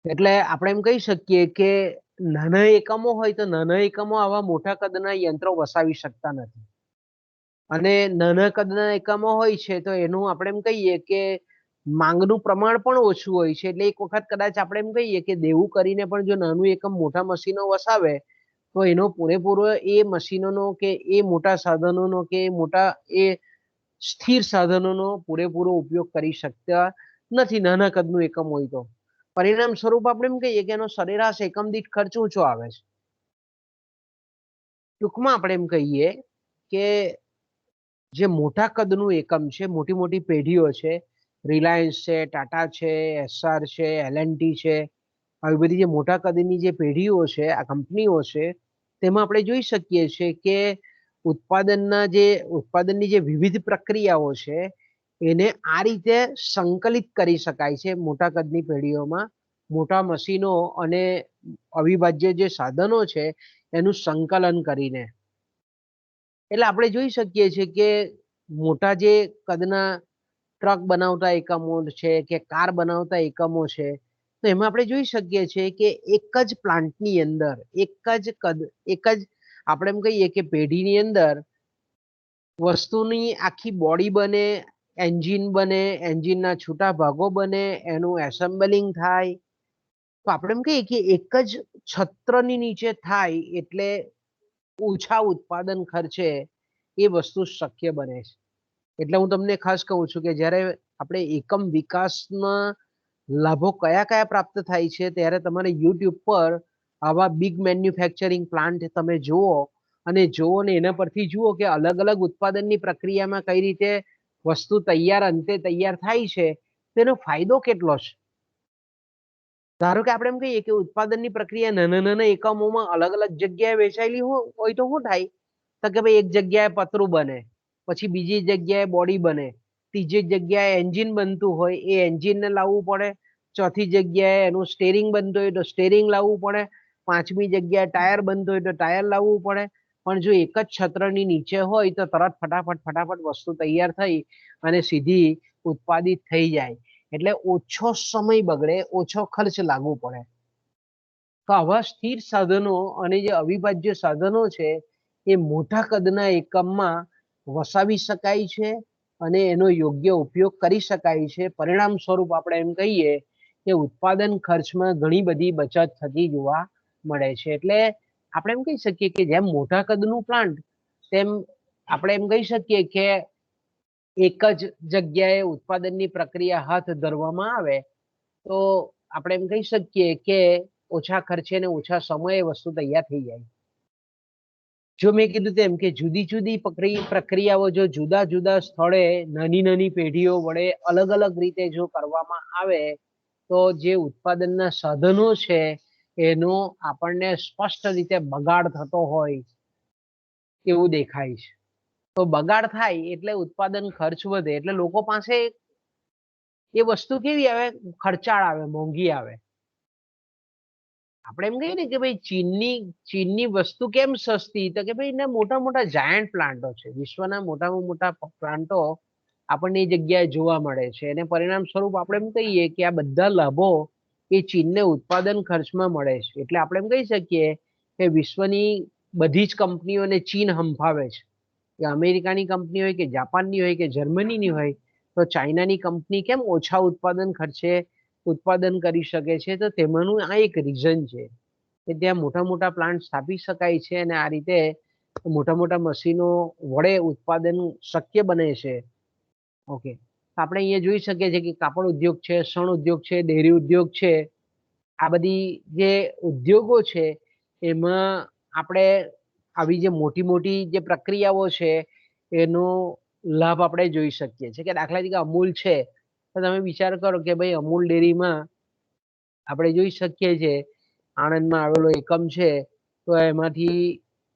એટલે આપણે એમ કહી શકીએ કે નાના એકમો હોય તો નાના એકમો આવા મોટા કદના યંત્રો વસાવી શકતા નથી અને નાના કદના એકમો હોય છે તો એનું આપણે એમ કહીએ કે માંગનું પ્રમાણ પણ ઓછું હોય છે. એટલે એક વખત કદાચ આપણે એમ કહીએ કે દેવું કરીને પણ જો નાનું એકમ મોટા મશીનો વસાવે તો એનો પૂરેપૂરો એ મશીનોનો કે એ મોટા સાધનોનો કે મોટા એ સ્થિર સાધનોનો પૂરેપૂરો ઉપયોગ કરી શકતા નથી નાના કદનું એકમ હોય તો. પરિણામ સ્વરૂપ આપણે એમ કહીએ કે એનો સરેરાશ એકમ દીઠ ખર્ચ ઊંચો આવે છે. ટૂંકમાં આપણે એમ કહીએ કે જે મોટા કદનું એકમ છે, મોટી મોટી પેઢીઓ છે, રિલાયન્સ છે, ટાટા છે, એસઆર છે, એલએનટી છે, આવી બધી જે મોટા કદની જે પેઢીઓ છે, આ કંપનીઓ છે, તેમાં આપણે જોઈ શકીએ છીએ કે ઉત્પાદનની જે વિવિધ પ્રક્રિયાઓ છે એને આ રીતે સંકલિત કરી શકાય છે મોટા કદની પેઢીઓમાં. મોટા મશીનો અને અવિભાજ્ય જે સાધનો છે એનું સંકલન કરીને. એટલે આપણે જોઈ શકીએ છીએ કે મોટા જે કદના ટ્રક બનાવતા એકમો છે કે કાર બનાવતા એકમો છે તો એમાં આપણે જોઈ શકીએ છીએ કે એક જ પ્લાન્ટની અંદર એક જ આપણે એમ કહીએ કે પેઢીની અંદર વસ્તુની આખી બોડી બને, એન્જિન બને, એન્જિનના છૂટા ભાગો બને, એનું એસેમ્બલિંગ થાય. તો આપણે એમ કહીએ કે એક જ છત્રની નીચે થાય એટલે ઓછા ઉત્પાદન ખર્ચે એ વસ્તુ શક્ય બને છે. એટલે હું તમને ખાસ કહું છું કે જ્યારે આપણે એકમ વિકાસના લાભો કયા કયા પ્રાપ્ત થાય છે ત્યારે તમારે યુટ્યુબ પર આવા બિગ મેન્યુફેક્ચરિંગ પ્લાન્ટ તમે જુઓ અને એના પરથી જુઓ કે અલગ અલગ ઉત્પાદનની પ્રક્રિયામાં કઈ રીતે વસ્તુ અંતે તૈયાર થાય છે તેનો ફાયદો કેટલો છે. ધારો કે આપણે એમ કહીએ કે ઉત્પાદનની પ્રક્રિયા નાના નાના એકમોમાં અલગ અલગ જગ્યાએ વેચાયેલી હોય તો શું થાય તો કે ભાઈ એક જગ્યાએ પતરું બને, પછી બીજી જગ્યાએ બોડી બને, ત્રીજી જગ્યાએ એન્જિન બનતું હોય એ એન્જિનને લાવવું પડે, ચોથી જગ્યાએ એનું સ્ટેરિંગ બનતું હોય તો સ્ટેરિંગ લાવવું પડે, પાંચમી જગ્યાએ ટાયર બનતું હોય તો ટાયર લાવવું પડે. પણ જો એક જ છત્રની નીચે હોય તો તરત ફટાફટ વસ્તુ તૈયાર થઈ અને સીધી ઉત્પાદિત થઈ જાય. એટલે ઓછો સમય બગડે, ઓછો ખર્ચ લાગુ પડે. તો આવા સ્થિર સાધનો અને જે અવિભાજ્ય સાધનો છે એ મોટા કદના એકમમાં વસાવી શકાય છે અને એનો યોગ્ય ઉપયોગ કરી શકાય છે. પરિણામ સ્વરૂપ આપણે એમ કહીએ કે ઉત્પાદન ખર્ચમાં ઘણી બધી બચત થતી જોવા મળે છે. એટલે આપણે એમ કહી શકીએ કે જેમ મોટા કદનું પ્લાન્ટ તેમ આપણે એમ કહી શકીએ કે એક જ જગ્યાએ ઉત્પાદનની પ્રક્રિયા હાથ ધરવામાં આવે તો આપણે એમ કહી શકીએ કે ઓછા ખર્ચે ને ઓછા સમયે વસ્તુ તૈયાર થઈ જાય. જો મેં કીધું તેમ કે જુદી જુદી પ્રક્રિયાઓ જો જુદા જુદા સ્થળે નાની નાની પેઢીઓ વડે અલગ અલગ રીતે જો કરવામાં આવે તો જે ઉત્પાદનના સાધનો છે એનો આપણને સ્પષ્ટ રીતે બગાડ થતો હોય એવું દેખાય છે. તો બગાડ થાય એટલે ઉત્પાદન ખર્ચ વધે, એટલે લોકો પાસે એ વસ્તુ કેવી આવે, ખર્ચાળ આવે, મોંઘી આવે. આપણે એમ કહીએ ને કે ભાઈ ચીનની વસ્તુ કેમ સસ્તી, તો કે ભાઈ એના મોટા મોટા જાયન્ટ પ્લાન્ટો છે, વિશ્વના મોટામાં મોટા પ્લાન્ટો આપણને એ જગ્યાએ જોવા મળે છે અને પરિણામ સ્વરૂપ આપણે એમ કહીએ કે આ બધા લાભો એ ચીનને ઉત્પાદન ખર્ચમાં મળે છે. એટલે આપણે એમ કહી શકીએ કે વિશ્વની બધી જ કંપનીઓને ચીન હંફાવે છે. કે અમેરિકાની કંપની હોય કે જાપાનની હોય કે જર્મનીની હોય તો ચાઇનાની કંપની કેમ ઓછા ઉત્પાદન ખર્ચે ઉત્પાદન કરી શકે છે, તો તેમાંનું આ એક રીઝન છે કે ત્યાં મોટા મોટા પ્લાન્ટ સ્થાપી શકાય છે અને આ રીતે મોટા મોટા મશીનો વડે ઉત્પાદન શક્ય બને છે. ઓકે, આપણે અહીંયા જોઈ શકીએ છીએ કે કાપડ ઉદ્યોગ છે, શણ ઉદ્યોગ છે, ડેરી ઉદ્યોગ છે, આ બધી જે ઉદ્યોગો છે એમાં આપણે આવી જે મોટી મોટી જે પ્રક્રિયાઓ છે એનો લાભ આપણે જોઈ શકીએ છીએ. કે દાખલા તરીકે અમૂલ છે તો તમે વિચાર કરો કે ભાઈ અમૂલ ડેરીમાં આપણે જોઈ શકીએ છીએ આણંદમાં આવેલો એકમ છે તો એમાંથી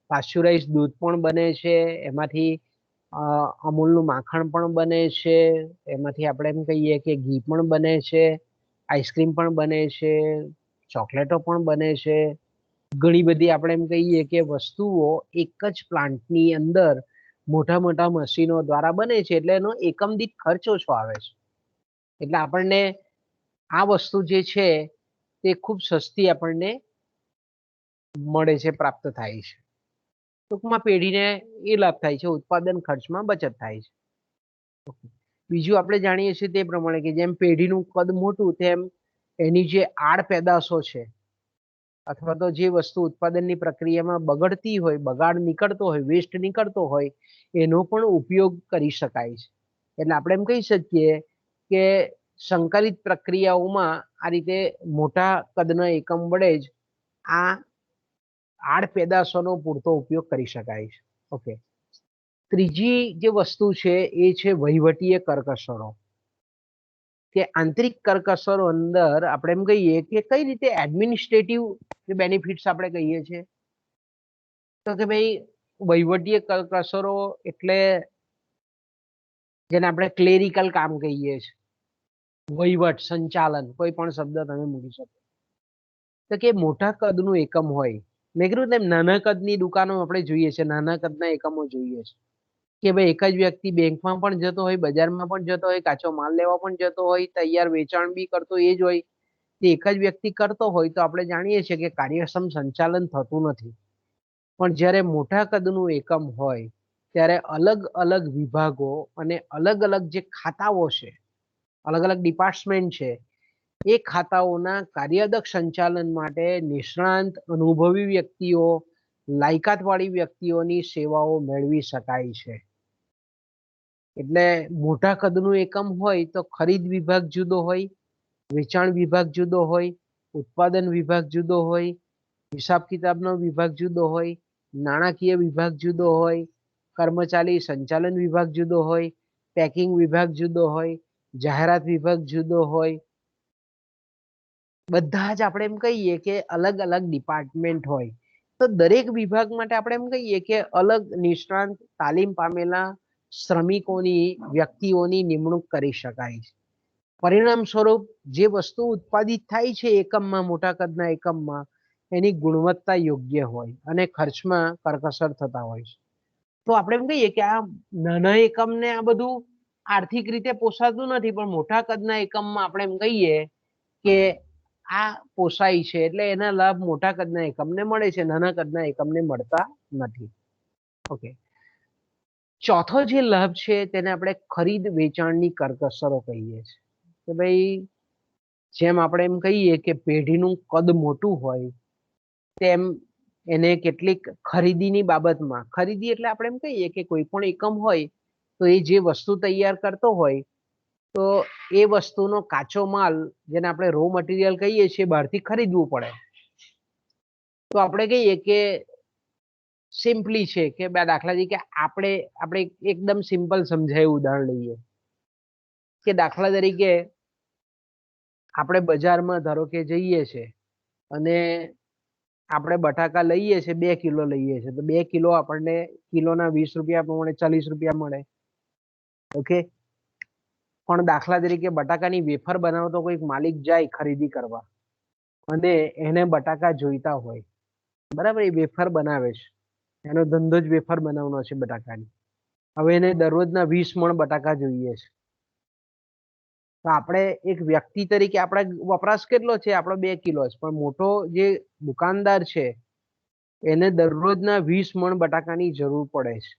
પાશ્ચરાઇઝ દૂધ પણ બને છે, એમાંથી અમૂલનું માખણ પણ બને છે, એમાંથી આપણે એમ કહીએ કે ઘી પણ બને છે, આઈસ્ક્રીમ પણ બને છે, ચોકલેટો પણ બને છે. ઘણી બધી આપણે એમ કહીએ કે વસ્તુઓ એક જ પ્લાન્ટની અંદર મોટા મોટા મશીનો દ્વારા બને છે એટલે એનો એકમ દીઠ ખર્ચ ઓછો આવે છે. એટલે આપણને આ વસ્તુ જે છે તે ખૂબ સસ્તી આપણને મળે છે, પ્રાપ્ત થાય છે. ટૂંકમાં પેઢીને એ લાભ થાય છે, ઉત્પાદન ખર્ચમાં બચત થાય છે. બીજું આપણે જાણીએ છીએ તે પ્રમાણે કે જેમ પેઢીનું કદ મોટું તેમ એની જે આડ પેદાશો છે અથવા તો જે વસ્તુ ઉત્પાદનની પ્રક્રિયામાં બગડતી હોય, બગાડ નીકળતો હોય, વેસ્ટ નીકળતો હોય એનો પણ ઉપયોગ કરી શકાય છે. એટલે આપણે એમ કહી શકીએ કે સંકલિત પ્રક્રિયાઓમાં આ રીતે મોટા કદના એકમ વડે જ આ આડ પેદાશોનો પૂરતો ઉપયોગ કરી શકાય છે. ઓકે, ત્રીજી જે વસ્તુ છે એ છે વહીવટીય કરકસરો. કે આંતરિક કરકસરો અંદર આપણે એમ કહીએ કે કઈ રીતે એડમિનિસ્ટ્રેટિવ બેનિફિટ્સ આપણે કહીએ છીએ તો કે ભાઈ વહીવટીય કરકસરો એટલે જેને આપણે ક્લેરિકલ કામ કહીએ છીએ, વહીવટ, સંચાલન, કોઈ પણ શબ્દ તમે મૂકી શકો. તો કે મોટા કદનું એકમ હોય, મેં કીધું તેમ નાના કદની દુકાનો આપણે જોઈએ છે, નાના કદના એકમો જોઈએ છે કે ભાઈ એક જ વ્યક્તિ બેંકમાં પણ જતો હોય, બજારમાં પણ જતો હોય, કાચો માલ લેવા પણ જતો હોય, તૈયાર વેચાણ બી કરતો એ જ હોય, તે એક જ વ્યક્તિ કરતો હોય તો આપણે જાણીએ છીએ કે કાર્યક્ષમ સંચાલન થતું નથી. પણ જ્યારે મોટા કદનું એકમ હોય ત્યારે અલગ અલગ વિભાગો અને અલગ અલગ જે ખાતાઓ છે, અલગ અલગ ડિપાર્ટમેન્ટ છે, એ ખાતાઓના કાર્યદક્ષ સંચાલન માટે નિષ્ણાંત અનુભવી વ્યક્તિઓ, લાયકાતવાળી વ્યક્તિઓની સેવાઓ મેળવી શકાય છે. એટલે મોટા કદનું એકમ હોય તો ખરીદ વિભાગ જુદો હોય, વેચાણ વિભાગ જુદો હોય, ઉત્પાદન વિભાગ જુદો હોય, હિસાબ કિતાબનો વિભાગ જુદો હોય, નાણાકીય વિભાગ જુદો હોય, કર્મચારી સંચાલન વિભાગ જુદો હોય, પેકિંગ વિભાગ જુદો હોય, જાહેરાત વિભાગ જુદો હોય. બધા જ આપણે એમ કહીએ કે અલગ અલગ ડિપાર્ટમેન્ટ હોય તો દરેક વિભાગ માટે આપણે એમ કહીએ કે અલગ નિષ્ણાંત તાલીમ પામેલા શ્રમિકોની, વ્યક્તિઓની નિમણૂક કરી શકાય છે. પરિણામ સ્વરૂપ જે વસ્તુ ઉત્પાદિત થાય છે એકમમાં, મોટા કદના એકમમાં, એની ગુણવત્તા યોગ્ય હોય અને ખર્ચમાં કરકસર થતા હોય છે. તો આપણે એમ કહીએ કે આ નાના એકમને આ બધું આર્થિક રીતે પોસાતું નથી, પણ મોટા કદના એકમમાં આપણે એમ કહીએ કે આ પોસાય છે, એટલે એના લાભ મોટા કદના એકમને મળે છે, નાના કદના એકમને મળતા નથી. ઓકે, ચોથો જે લાભ છે તેને આપણે ખરીદ વેચાણની કરકસરો કહીએ છીએ કે ભાઈ જેમ આપણે એમ કહીએ કે પેઢીનું કદ મોટું હોય તેમ એને કેટલીક ખરીદીની બાબતમાં, ખરીદી એટલે આપણે એમ કહીએ કે કોઈ પણ એકમ હોય તો એ જે વસ્તુ તૈયાર કરતો હોય તો એ વસ્તુનો કાચો માલ, જેને આપણે રો મટીરિયલ કહીએ છીએ, બહારથી ખરીદવું પડે. તો આપણે કહીએ કે સિમ્પલી છે કે બે દાખલા તરીકે આપણે એકદમ સિમ્પલ સમજાય ઉદાહરણ લઈએ કે દાખલા તરીકે આપણે બજારમાં ધારો કે જઈએ છે અને આપણે બટાકા લઈએ છીએ 2 કિલો લઈએ છીએ, તો 2 કિલો આપણને કિલોના 20 રૂપિયા પ્રમાણે 40 રૂપિયા મળે. ઓકે, પણ દાખલા તરીકે બટાકાની વેફર બનાવતો કોઈક માલિક જાય ખરીદી કરવા અને એને બટાકા જોઈતા હોય, બરાબર, એ વેફર બનાવે છે, એનો ધંધો જ વેફર બનાવવાનો છે બટાકાની. હવે એને દરરોજના 20 મણ બટાકા જોઈએ છે, તો આપણે એક વ્યક્તિ તરીકે આપણે વપરાશ કેટલો છે, આપણો 2 કિલો છે, પણ મોટો જે દુકાનદાર છે એને દરરોજના 20 મણ બટાકાની જરૂર પડે છે.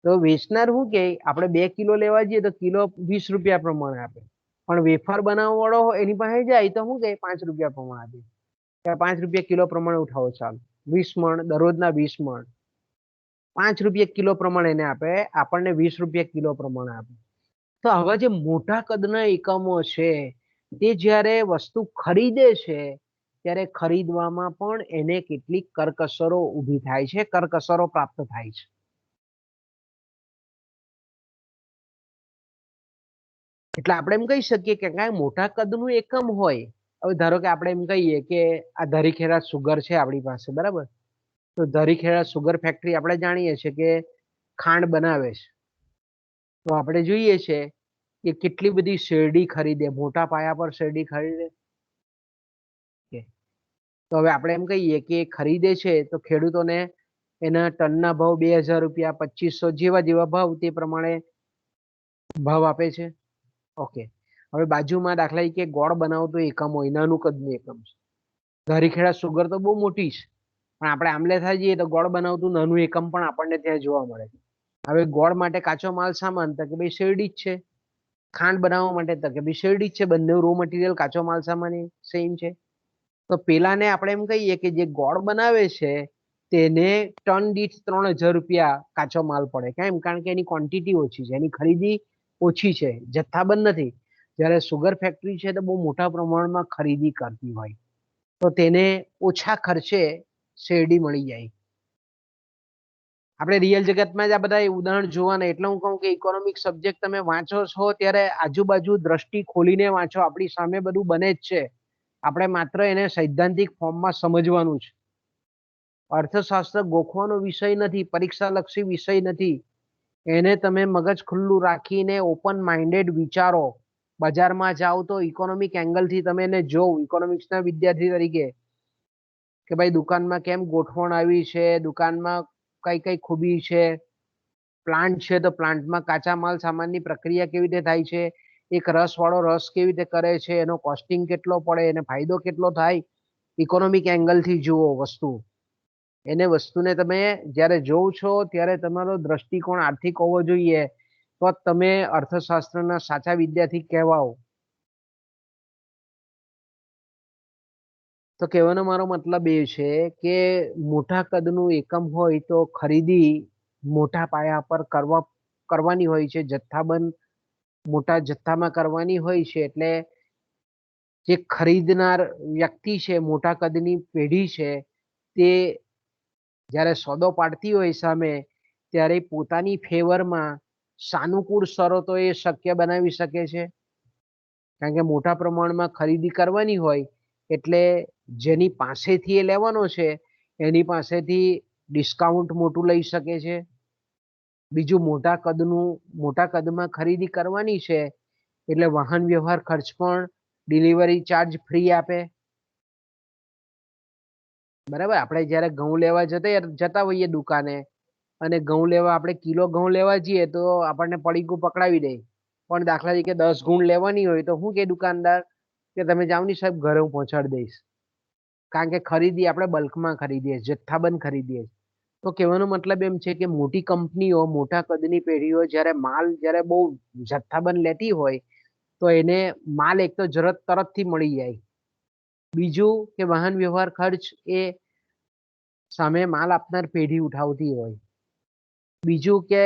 તો વેચનાર શું કે આપણે 2 કિલો લેવા જઈએ તો કિલો 20 રૂપિયા પ્રમાણે આપે, પણ વેફર બનાવવા વાળો એની પાસે જાય તો શું કે 5 રૂપિયા પ્રમાણે આપે, 5 રૂપિયા કિલો પ્રમાણે ઉઠાવો, ચાલો 20 મણ, દરરોજના 20 મણ, 5 રૂપિયા કિલો પ્રમાણે એને આપે, આપણને 20 રૂપિયા કિલો પ્રમાણે આપે. તો આવા જે મોટા કદના એકમો છે તે જ્યારે વસ્તુ ખરીદે છે ત્યારે ખરીદવામાં પણ એને કેટલીક કરકસરો ઊભી થાય છે, કરકસરો પ્રાપ્ત થાય છે. એટલે આપણે એમ કહી શકીએ કે કાંઈ મોટા કદનું એકમ હોય, હવે ધારો કે આપણે એમ કહીએ કે આ ધરીખેરા સુગર છે આપણી પાસે, બરાબર, તો ધરીખેરા સુગર ફેક્ટરી આપણે જાણીએ છીએ કે ખાંડ બનાવે છે, તો આપણે જોઈએ છે કે કેટલી બધી શેરડી ખરીદે, મોટા પાયા પર શેરડી ખરીદે. તો હવે આપણે એમ કહીએ કે ખરીદે છે તો ખેડૂતોને એના ટનના ભાવ 2000 રૂપિયા, 2500 જેવા જેવા ભાવ તે પ્રમાણે ભાવ આપે છે. ઓકે, હવે બાજુમાં દાખલા તરીકે ગોળ બનાવતો એકમ હોય, નાનું કદનું એકમ છે. ધરીખેડા સુગર તો બહુ મોટી છે, પણ આપણે આમલેથા જઈએ તો ગોળ બનાવતું નાનું એકમ પણ આપણને ત્યાં જોવા મળે. હવે ગોળ માટે કાચો માલ સામાન તો કે ભાઈ શેરડી જ છે, ખાંડ બનાવવા માટે તો કે ભાઈ શેરડી જ છે, બંને રો મટીરિયલ કાચો માલ સામાન સેમ છે. તો પેલાને આપણે એમ કહીએ કે જે ગોળ બનાવે છે તેને ટન દીઠ 3000 રૂપિયા કાચો માલ પડે. કેમ? કારણ કે એની ક્વોન્ટિટી ઓછી છે, એની ખરીદી ઓછી છે, જથ્થાબંધ નથી. જ્યારે સુગર ફેક્ટરી છે તો બહુ મોટા પ્રમાણમાં ખરીદી કરતી હોય તો તેને ઓછા ખર્ચે શેરડી મળી જાય. આપણે રિયલ જગતમાં જ આ બધા ઉદાહરણ જોવાના, એટલે હું કહું કે ઇકોનોમિક સબ્જેક્ટ તમે વાંચો છો ત્યારે આજુબાજુ દ્રષ્ટિ ખોલીને વાંચો, આપણી સામે બધું બને જ છે, આપણે માત્ર એને સૈદ્ધાંતિક ફોર્મમાં સમજવાનું છે. અર્થશાસ્ત્ર ગોખવાનો વિષય નથી, પરીક્ષાલક્ષી વિષય નથી. એને તમે મગજ ખુલ્લું રાખીને ઓપન માઇન્ડેડ વિચારો. બજારમાં જાઓ તો ઇકોનોમિક એંગલથી તમે એને જોવો, ઇકોનોમિક્સના વિદ્યાર્થી તરીકે, કે ભાઈ દુકાનમાં કેમ ગોઠવણ આવી છે, દુકાનમાં કઈ કઈ ખૂબી છે, પ્લાન્ટ છે તો પ્લાન્ટમાં કાચા માલ સામાનની પ્રક્રિયા કેવી રીતે થાય છે, એક રસ વાળો રસ કેવી રીતે કરે છે, એનો કોસ્ટિંગ કેટલો પડે, એને ફાયદો કેટલો થાય, ઇકોનોમિક એંગલથી જુઓ વસ્તુ. એને વસ્તુને તમે જ્યારે જોવ છો ત્યારે તમારો દ્રષ્ટિકોણ આર્થિક હોવો જોઈએ, તો તમે અર્થશાસ્ત્રના સાચા વિદ્યાર્થી કહેવાઓ. તો કહેવાનો મારો મતલબ એ છે કે મોટા કદનું એકમ હોય તો ખરીદી મોટા પાયા પર કરવાની હોય છે, જથ્થાબંધ મોટા જથ્થામાં કરવાની હોય છે. એટલે જે ખરીદનાર વ્યક્તિ છે, મોટા કદની પેઢી છે, તે જ્યારે સોદો પાડતી હોય સામે, ત્યારે પોતાની ફેવરમાં સાનુકૂળ શરતો એ શક્ય બનાવી શકે છે. કારણ કે મોટા પ્રમાણમાં ખરીદી કરવાની હોય એટલે જેની પાસેથી એ લેવાનો છે એની પાસેથી ડિસ્કાઉન્ટ મોટું લઈ શકે છે. બીજું મોટા કદમાં ખરીદી કરવાની છે એટલે વાહન વ્યવહાર ખર્ચ પણ ડિલિવરી ચાર્જ ફ્રી આપે. બરાબર, આપણે જ્યારે ઘઉં લેવા જતા હોઈએ દુકાને અને ઘઉં લેવા આપણે કિલો ઘઉં લેવા જઈએ તો આપણને પડીકું પકડાવી દે પણ દાખલા તરીકે 10 ગુણ લેવાની હોય તો શું કે દુકાનદાર કે તમે જાઓ ને સાહેબ ઘરે હું પહોંચાડી દઈશ, કારણ કે ખરીદી આપણે બલ્કમાં ખરીદીએ, જથ્થાબંધ ખરીદીએ. તો કહેવાનો મતલબ એમ છે કે મોટી કંપનીઓ, મોટા કદની પેઢીઓ જ્યારે માલ જ્યારે બહુ જથ્થાબંધ લેતી હોય તો એને માલ એક તો તરતથી મળી જાય. બીજું કે વાહન વ્યવહાર ખર્ચ એ સામે માલ આપનાર પેઢી ઉઠાવતી હોય. બીજું કે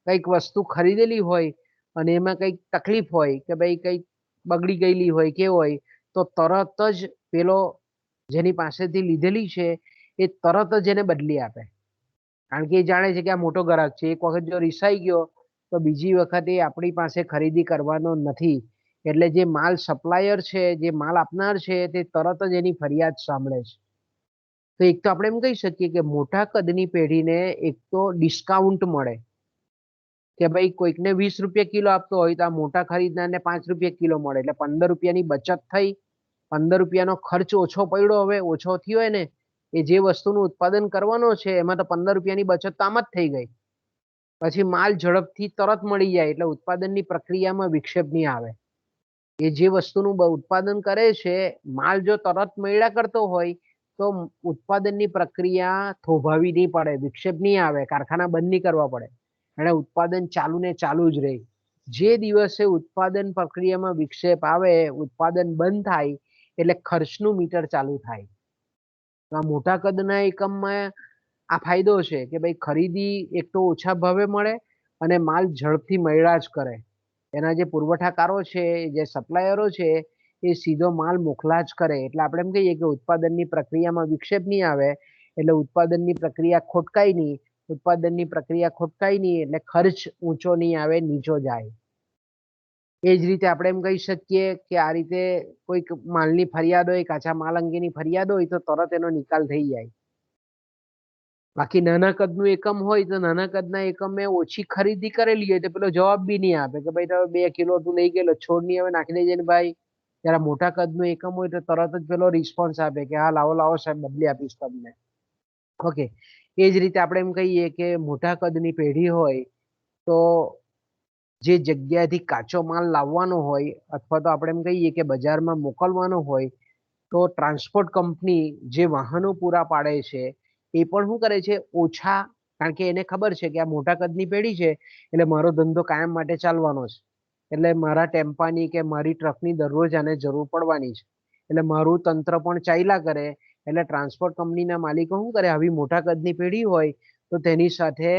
કંઈક વસ્તુ ખરીદેલી હોય અને એમાં કંઈક તકલીફ હોય કે ભાઈ કંઈક બગડી ગયેલી હોય કે હોય તો તરત જ પેલો જેની પાસેથી લીધેલી છે એ તરત જ એને બદલી આપે, કારણ કે એ જાણે છે કે આ મોટો ગ્રાહક છે, એક વખત જો રીસાઈ ગયો તો બીજી વખત એ આપણી પાસે ખરીદી કરવાનો નથી. એટલે જે માલ સપ્લાયર છે, જે માલ આપનાર છે, તે તરત જ એની ફરિયાદ સાંભળે છે. તો એક તો આપણે એમ કહી શકીએ કે મોટા કદની પેઢીને એક તો ડિસ્કાઉન્ટ મળે કે ભાઈ કોઈકને 20 રૂપિયા કિલો આપતો હોય તો આ મોટા ખરીદનારને 5 રૂપિયા કિલો મળે, એટલે 15 રૂપિયાની બચત થઈ, 15 રૂપિયાનો ખર્ચ ઓછો પડ્યો, હવે ઓછો થયો હોય ને એ જે વસ્તુનું ઉત્પાદન કરવાનો છે એમાં તો 15 રૂપિયાની બચત તો આમ જ થઈ ગઈ. પછી માલ ઝડપથી તરત મળી જાય એટલે ઉત્પાદનની પ્રક્રિયામાં વિક્ષેપ નહીં આવે. એ જે વસ્તુનું ઉત્પાદન કરે છે, માલ જો તરત મળ્યા કરતો હોય તો ઉત્પાદનની પ્રક્રિયા થોભાવી નહીં પડે, વિક્ષેપ નહીં આવે, કારખાના બંધ નહીં કરવા પડે, અને ઉત્પાદન ચાલુ ને ચાલુ જ રહે. જે દિવસે ઉત્પાદન પ્રક્રિયામાં વિક્ષેપ આવે, ઉત્પાદન બંધ થાય એટલે ખર્ચનું મીટર ચાલુ થાય. આ મોટા કદના એકમમાં આ ફાયદો છે કે ભાઈ ખરીદી એક તો ઓછા ભાવે મળે અને માલ ઝડપથી મળ્યા જ કરે. એના જે પુરવઠાકારો છે, જે સપ્લાયરો છે, એ સીધો માલ મોકલા જ કરે. એટલે આપણે એમ કહીએ કે ઉત્પાદનની પ્રક્રિયામાં વિક્ષેપ નહીં આવે એટલે ઉત્પાદનની પ્રક્રિયા ખોટકાય નહીં, ઉત્પાદનની પ્રક્રિયા ખોટકાય નહીં એટલે ખર્ચ ઊંચો નહીં આવે, નીચો જાય. એ જ રીતે આપણે એમ કહી શકીએ કે આ રીતે કોઈક માલની ફરિયાદ હોય, કાચા માલ અંગેની ફરિયાદ હોય તો તરત એનો નિકાલ થઈ જાય. બાકી નાના કદનું એકમ હોય તો નાના કદના એકમે ઓછી ખરીદી કરેલી હોય તો પેલો જવાબ બી નહીં આપે કે ભાઈ તમે 2 કિલો તું લઈ ગયેલો, છોડની હવે નાખી દેજે ને ભાઈ. ત્યારે મોટા કદનું એકમ હોય તો તરત જ પેલો રિસ્પોન્સ આપે કે હા લાવો લાવો સાહેબ, બદલી આપીશ તમને. ઓકે, એ જ રીતે આપણે એમ કહીએ કે મોટા કદની પેઢી હોય તો જે જગ્યાએથી કાચો માલ લાવવાનો હોય અથવા તો આપણે એમ કહીએ કે બજારમાં મોકલવાનો હોય તો ટ્રાન્સપોર્ટ કંપની જે વાહનો પૂરા પાડે છે એ પણ શું કરે છે, ઓછા, કારણ કે એને ખબર છે કે આ મોટા કદની પેઢી છે એટલે મારો ધંધો કાયમ માટે ચાલવાનો છે, એટલે મારા ટેમ્પાની કે મારી ટ્રકની દરરોજ આને જરૂર પડવાની છે, એટલે મારું તંત્ર પણ ચાલ્યા કરે. એટલે ટ્રાન્સપોર્ટ કંપનીના માલિકો શું કરે, આવી મોટા કદની પેઢી હોય તો તેની સાથે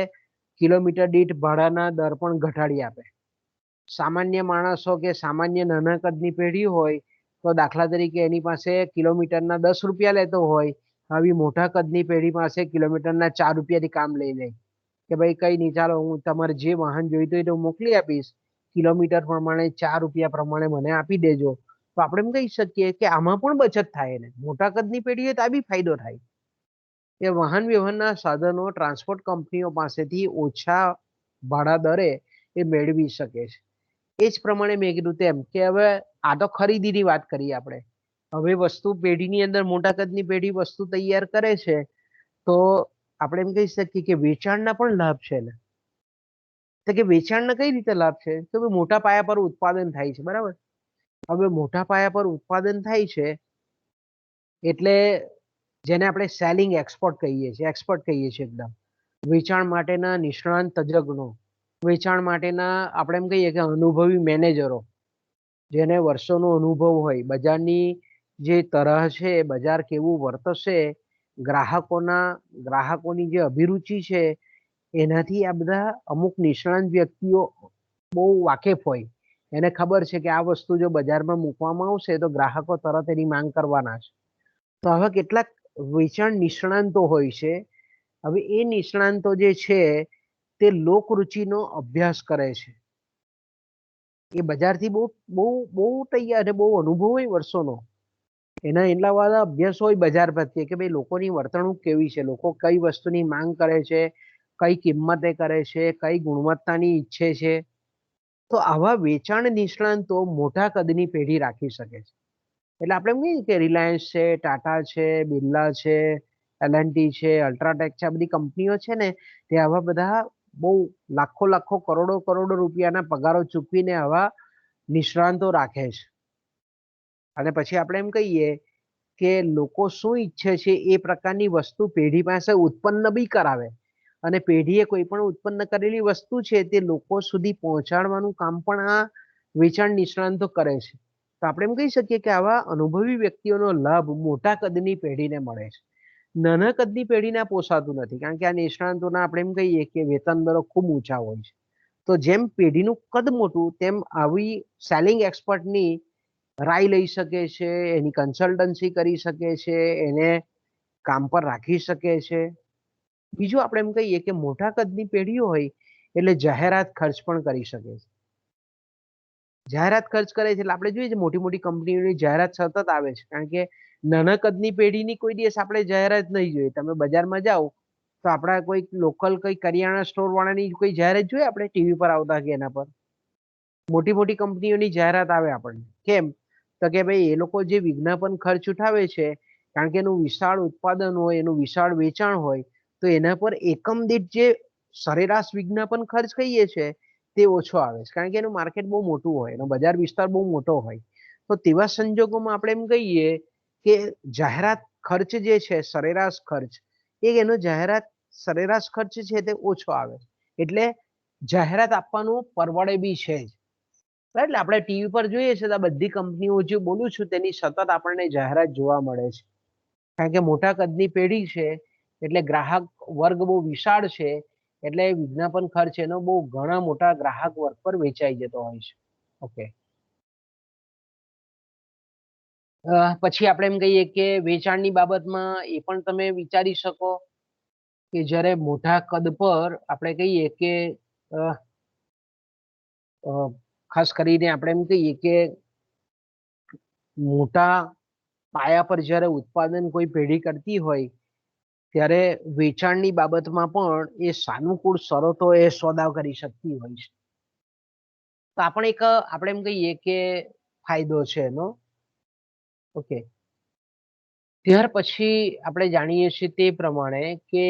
કિલોમીટર દીઠ ભાડાના દર પણ ઘટાડી આપે. સામાન્ય માણસો કે સામાન્ય નાના કદની પેઢી હોય તો દાખલા તરીકે એની પાસે કિલોમીટરના 10 રૂપિયા લેતો હોય, આવી મોટા કદની પેઢી પાસે કિલોમીટરના 4 રૂપિયાથી કામ લઈ લે કે ભાઈ કઈ નહીં, ચાલો હું તમારે જે વાહન જોઈતું હોય તો હું મોકલી આપીશ, કિલોમીટર પ્રમાણે 4 રૂપિયા પ્રમાણે મને આપી દેજો. તો આપણે એમ કહી શકીએ કે આમાં પણ બચત થાય ને મોટા કદની પેઢી હોય તો આ બી ફાયદો થાય કે વાહન વ્યવહારના સાધનો ટ્રાન્સપોર્ટ કંપનીઓ પાસેથી ઓછા ભાડા દરે એ મેળવી શકે છે. એ જ પ્રમાણે મેં કીધું તેમ કે હવે આ તો ખરીદીની વાત કરીએ આપણે. હવે વસ્તુ પેઢીની અંદર મોટા કદની પેઢી વસ્તુ તૈયાર કરે છે તો આપણે એમ કહી શકીએ કે વેચાણના પણ લાભ છે ને. તો કે વેચાણના કઈ રીતે લાભ છે તો મોટા પાયા પર ઉત્પાદન થાય છે, બરાબર. હવે મોટા પાયા પર ઉત્પાદન થાય છે એટલે જેને આપણે સેલિંગ એક્સપોર્ટ કહીએ છીએ, એક્સપર્ટ કહીએ છીએ એકદમ. વેચાણ માટેના નિષ્ણાંત તજજ્ઞો, વેચાણ માટેના આપણે એમ કહીએ કે અનુભવી મેનેજરો, જેને વર્ષોનો અનુભવ હોય, બજારની જે તરહ છે, બજાર કેવું વર્તશે, ગ્રાહકોની જે અભિરુચિ છે એનાથી આ બધા અમુક નિષ્ણાંત વ્યક્તિઓ બહુ વાકેફ હોય. એને ખબર છે કે આ વસ્તુ જો બજારમાં મૂકવામાં આવશે તો ગ્રાહકો તરત એની માંગ કરવાના છે. તો હવે કેટલાક વેચાણ નિષ્ણાંતો હોય છે. હવે એ નિષ્ણાંતો જે છે તે લોકરુચિનો અભ્યાસ કરે છે. એ બજારથી બહુ બહુ બહુ તૈયાર છે, બહુ અનુભવ હોય વર્ષોનો. એના એટલા બધા અભ્યાસ હોય બજાર પ્રત્યે કે ભાઈ લોકોની વર્તણૂક કેવી છે, લોકો કઈ વસ્તુની માંગ કરે છે, કઈ કિંમતે કરે છે, કઈ ગુણવત્તાની ઈચ્છે છે. તો આવા વેચાણ નિષ્ણાંતો મોટા કદની પેઢી રાખી શકે છે. એટલે આપણે એમ કહીએ કે રિલાયન્સ છે, ટાટા છે, બિરલા છે, એલ&ટી છે, અલ્ટ્રાટેક છે, આ બધી કંપનીઓ છે ને તે આવા બધા બહુ લાખો લાખો કરોડો કરોડો રૂપિયાના પગારો ચૂકવીને આવા નિષ્ણાંતો રાખે છે. અને પછી આપણે એમ કહીએ કે લોકો શું ઈચ્છે છે એ પ્રકારની વસ્તુ પેઢી પાસે ઉત્પન્ન બી કરાવે, અને પેઢીએ કોઈ પણ ઉત્પન્ન કરેલી વસ્તુ છે તે લોકો સુધી પહોંચાડવાનું કામ પણ આ વેચાણ નિષ્ણાંતો કરે છે. તો આપણે એમ કહી શકીએ કે આવા અનુભવી વ્યક્તિઓનો લાભ મોટા કદની પેઢીને મળે છે. નાના કદની પેઢીને પોસાતું નથી, કારણ કે આ નિષ્ણાંતોના આપણે એમ કહીએ કે વેતન દરો ખૂબ ઊંચા હોય છે. તો જેમ પેઢીનું કદ મોટું તેમ આવી સેલિંગ એક્સપર્ટની રાય લઈ શકે છે, એની કન્સલ્ટન્સી કરી શકે છે, એને કામ પર રાખી શકે છે. બીજું આપણે એમ કહીએ કે મોટા કદની પેઢીઓ હોય એટલે જાહેરાત ખર્ચ પણ કરી શકે છે. જાહેરાત ખર્ચ કરે છે એટલે આપણે જોઈએ છે મોટી મોટી કંપનીઓની જાહેરાત સતત આવે છે, કારણ કે નાના કદની પેઢીની કોઈ દિવસ આપણે જાહેરાત નહીં જોઈએ. તમે બજારમાં જાઓ તો આપણા કોઈ લોકલ કોઈ કરિયાણા સ્ટોર વાળાની કોઈ જાહેરાત જોઈએ આપણે ટીવી પર આવતા કે એના પર? મોટી મોટી કંપનીઓની જાહેરાત આવે આપણને. કેમ? તો કે ભાઈ એ લોકો જે વિજ્ઞાપન ખર્ચ ઉઠાવે છે, કારણ કે એનું વિશાળ ઉત્પાદન હોય, એનું વિશાળ વેચાણ હોય, તો એના પર એકમ દીઠ જે સરેરાશ વિજ્ઞાપન ખર્ચ કહીએ છે તે ઓછો આવે છે, કારણ કે એનું માર્કેટ બહુ મોટું હોય, એનો બજાર વિસ્તાર બહુ મોટો હોય. તો તેવા સંજોગોમાં આપણે એમ કહીએ કે જાહેરાત ખર્ચ જે છે, સરેરાશ ખર્ચ, એ એનો જાહેરાત સરેરાશ ખર્ચ છે તે ઓછો આવે, એટલે જાહેરાત આપવાનું પરવડે બી છે જ. એટલે આપણે ટીવી પર જોઈએ છે તો આ બધી કંપનીઓ જે બોલું છું તેની સતત આપણને જાહેરાત જોવા મળે છે, કારણ કે મોટા કદની પેઢી છે એટલે ગ્રાહક વર્ગ બહુ વિશાળ છે, એટલે વિજ્ઞાપન ખર્ચ એનો બહુ ઘણા મોટા ગ્રાહક વર્ગ પર વેચાઈ જતો હોય છે. ઓકે. પછી આપણે એમ કહીએ કે વેચાણની બાબતમાં એ પણ તમે વિચારી શકો કે જ્યારે મોટા કદ પર આપણે કહીએ કે ખાસ કરીને આપણે એમ કહીએ કે મોટા પાયા પર જ્યારે ઉત્પાદન કોઈ પેઢી કરતી હોય ત્યારે વેચાણની બાબતમાં પણ એ સાનુકૂળ શરતો એ સોદા કરી શકતી હોય છે. તો આપણે એક આપણે એમ કહીએ કે ફાયદો છે એનો. ઓકે. ત્યાર પછી આપણે જાણીએ છીએ તે પ્રમાણે કે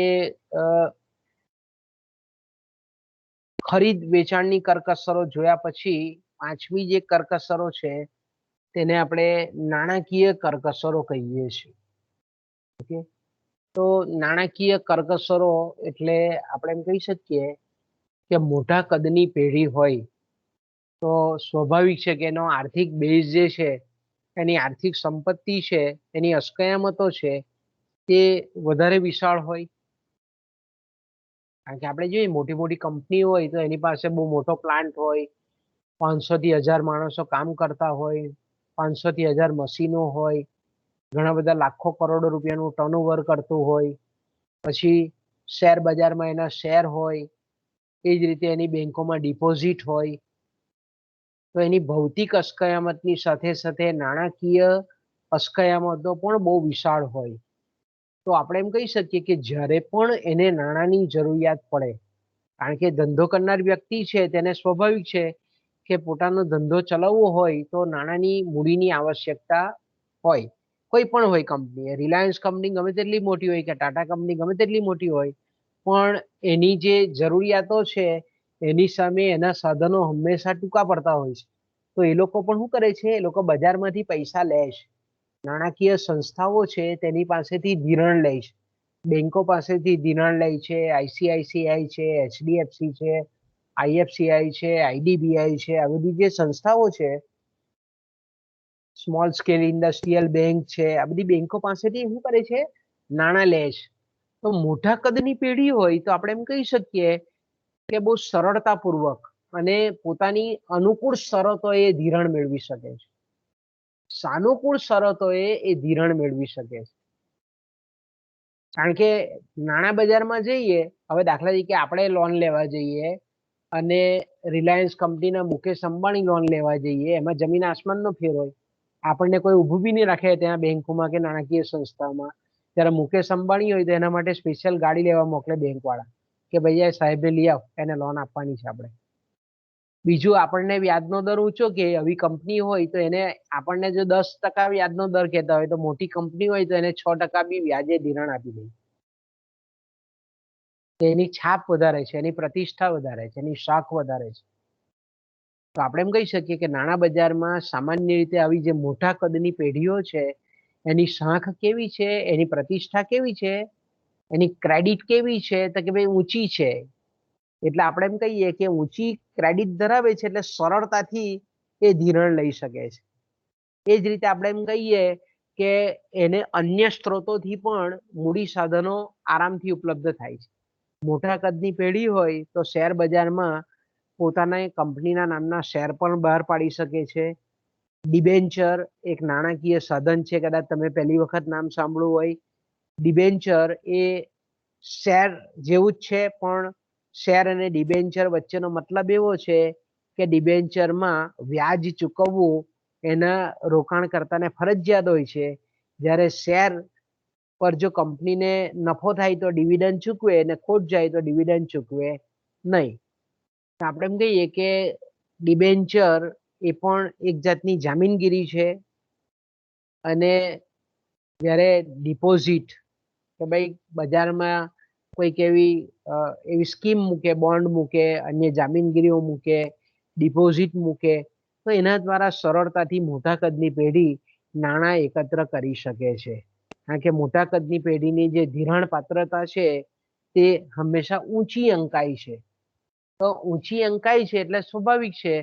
ખરીદ વેચાણની કરકસરો જોયા પછી પાંચમી જે કરકસરો છે તેને આપણે નાણાકીય કરકસરો કહીએ છીએ. ઓકે. તો નાણાકીય કરકસરો એટલે આપણે એમ કહી શકીએ કે મોટા કદની પેઢી હોય તો સ્વાભાવિક છે કે એનો આર્થિક બેઝ જે છે, એની આર્થિક સંપત્તિ છે, એની અસ્કયામતો છે તે વધારે વિશાળ હોય. કારણ કે આપણે જોઈએ મોટી મોટી કંપની હોય તો એની પાસે બહુ મોટો પ્લાન્ટ હોય, 500 થી 1000 માણસો કામ કરતા હોય, 500 થી 1000 મશીનો હોય, ઘણા બધા લાખો કરોડો રૂપિયાનું ટર્નઓવર કરતું હોય, પછી શેર બજારમાં એના શેર હોય, એ જ રીતે એની બેંકોમાં ડિપોઝિટ હોય. તો એની ભૌતિક અસ્કયામતની સાથે સાથે નાણાકીય અસ્કયામતો પણ બહુ વિશાળ હોય. તો આપણે એમ કહી શકીએ કે જ્યારે પણ એને નાણાંની જરૂરિયાત પડે, કારણ કે ધંધો કરનાર વ્યક્તિ છે તેને સ્વાભાવિક છે કે પોતાનો ધંધો ચલાવવો હોય તો નાણાંની મૂડીની આવશ્યકતા હોય. કોઈ પણ હોય કંપની, રિલાયન્સ કંપની ગમે તેટલી મોટી હોય કે ટાટા કંપની ગમે તેટલી મોટી હોય, પણ એની જે જરૂરિયાતો છે એની સામે એના સાધનો હંમેશા ટૂંકા પડતા હોય છે. તો એ લોકો પણ શું કરે છે? એ લોકો બજારમાંથી પૈસા લે છે. નાણાકીય સંસ્થાઓ છે તેની પાસેથી ધિરાણ લે છે, બેંકો પાસેથી ધિરાણ લે છે, આઈસીઆઈસીઆઈ છે, એચડીએફસી છે, આઈએફસીઆઈ છે, આઈડીબીઆઈ છે, આ બધી જે સંસ્થાઓ છે, સ્મોલ સ્કેલ ઇન્ડસ્ટ્રીયલ બેંક છે, આ બધી બેંકો પાસેથી શું કરે છે? નાણાં લે છે. તો મોટા કદની પેઢી હોય તો આપણે એમ કહી શકીએ કે બહુ સરળતાપૂર્વક અને પોતાની અનુકૂળ શરતોએ ધિરાણ મેળવી શકે છે. સાનુકૂળ શરતોએ એ ધિરાણ મેળવી શકે છે. કારણ કે નાણાં બજારમાં જઈએ, હવે દાખલા તરીકે આપણે લોન લેવા જઈએ અને રિલાયન્સ કંપનીના મુકેશ અંબાણી લોન લેવા જઈએ, એમાં જમીન આસમાનનો ફેર હોય. આપણને કોઈ ઊભું બી નહીં રાખે ત્યાં બેંકોમાં કે નાણાકીય સંસ્થામાં. ત્યારે મુકેશ અંબાણી હોય તો એના માટે સ્પેશિયલ ગાડી લેવા મોકલે બેંક વાળા કે ભાઈ સાહેબને લઈ આવ, એને લોન આપવાની છે આપણે. બીજું, આપણને વ્યાજનો દર ઊંચો કે આવી કંપની હોય તો એને આપણને જો 10% વ્યાજનો દર કહેતા હોય તો મોટી કંપની હોય તો એને 6% બી વ્યાજે ધિરાણ આપી દે. એની છાપ વધારે છે, એની પ્રતિષ્ઠા વધારે છે, એની શાખ વધારે છે. તો આપણે એમ કહી શકીએ કે નાણાં બજારમાં સામાન્ય રીતે આવી જે મોટા કદની પેઢીઓ છે એની શાખ કેવી છે, એની પ્રતિષ્ઠા કેવી છે, એની ક્રેડિટ કેવી છે, તો કે ભાઈ ઊંચી છે. એટલે આપણે એમ કહીએ કે ઊંચી ક્રેડિટ ધરાવે છે એટલે સરળતાથી એ ધિરાણ લઈ શકે છે. એ જ રીતે આપણે એમ કહીએ કે એને અન્ય સ્ત્રોતોથી પણ મૂડી સાધનો આરામથી ઉપલબ્ધ થાય છે. મોટા કદની પેઢી હોય તો શેર બજારમાં પોતાના કંપનીના નામના શેર પણ બહાર પાડી શકે છે. ડિબેન્ચર એક નાણાકીય સાધન છે, કદાચ તમે પહેલી વખત નામ સાંભળ્યું હોય. ડિબેન્ચર એ શેર જેવું જ છે, પણ શેર અને ડિબેન્ચર વચ્ચેનો મતલબ એવો છે કે ડિબેન્ચરમાં વ્યાજ ચૂકવવું એના રોકાણકર્તાને ફરજિયાત હોય છે, જ્યારે શેર પર જો કંપનીને નફો થાય તો ડિવિડન્ડ ચૂકવે અને ખોટ જાય તો ડિવિડન્ડ ચૂકવે નહીં. આપણે એમ કહીએ કે ડિબેન્ચર એ પણ એક જાતની જામીનગીરી છે. અને જ્યારે ડિપોઝિટ કે ભાઈ બજારમાં કોઈક એવી સ્કીમ મૂકે, બોન્ડ મૂકે, અન્ય જામીનગીરીઓ મૂકે, ડિપોઝિટ મૂકે, તો એના દ્વારા સરળતાથી મોટા કદની પેઢી નાણાં એકત્ર કરી શકે છે. કારણ કે મોટા કદની પેઢીની જે ધિરાણ પાત્રતા છે તે હંમેશા ઊંચી અંકાય છે. તો ઊંચી અંકાય છે એટલે સ્વાભાવિક છે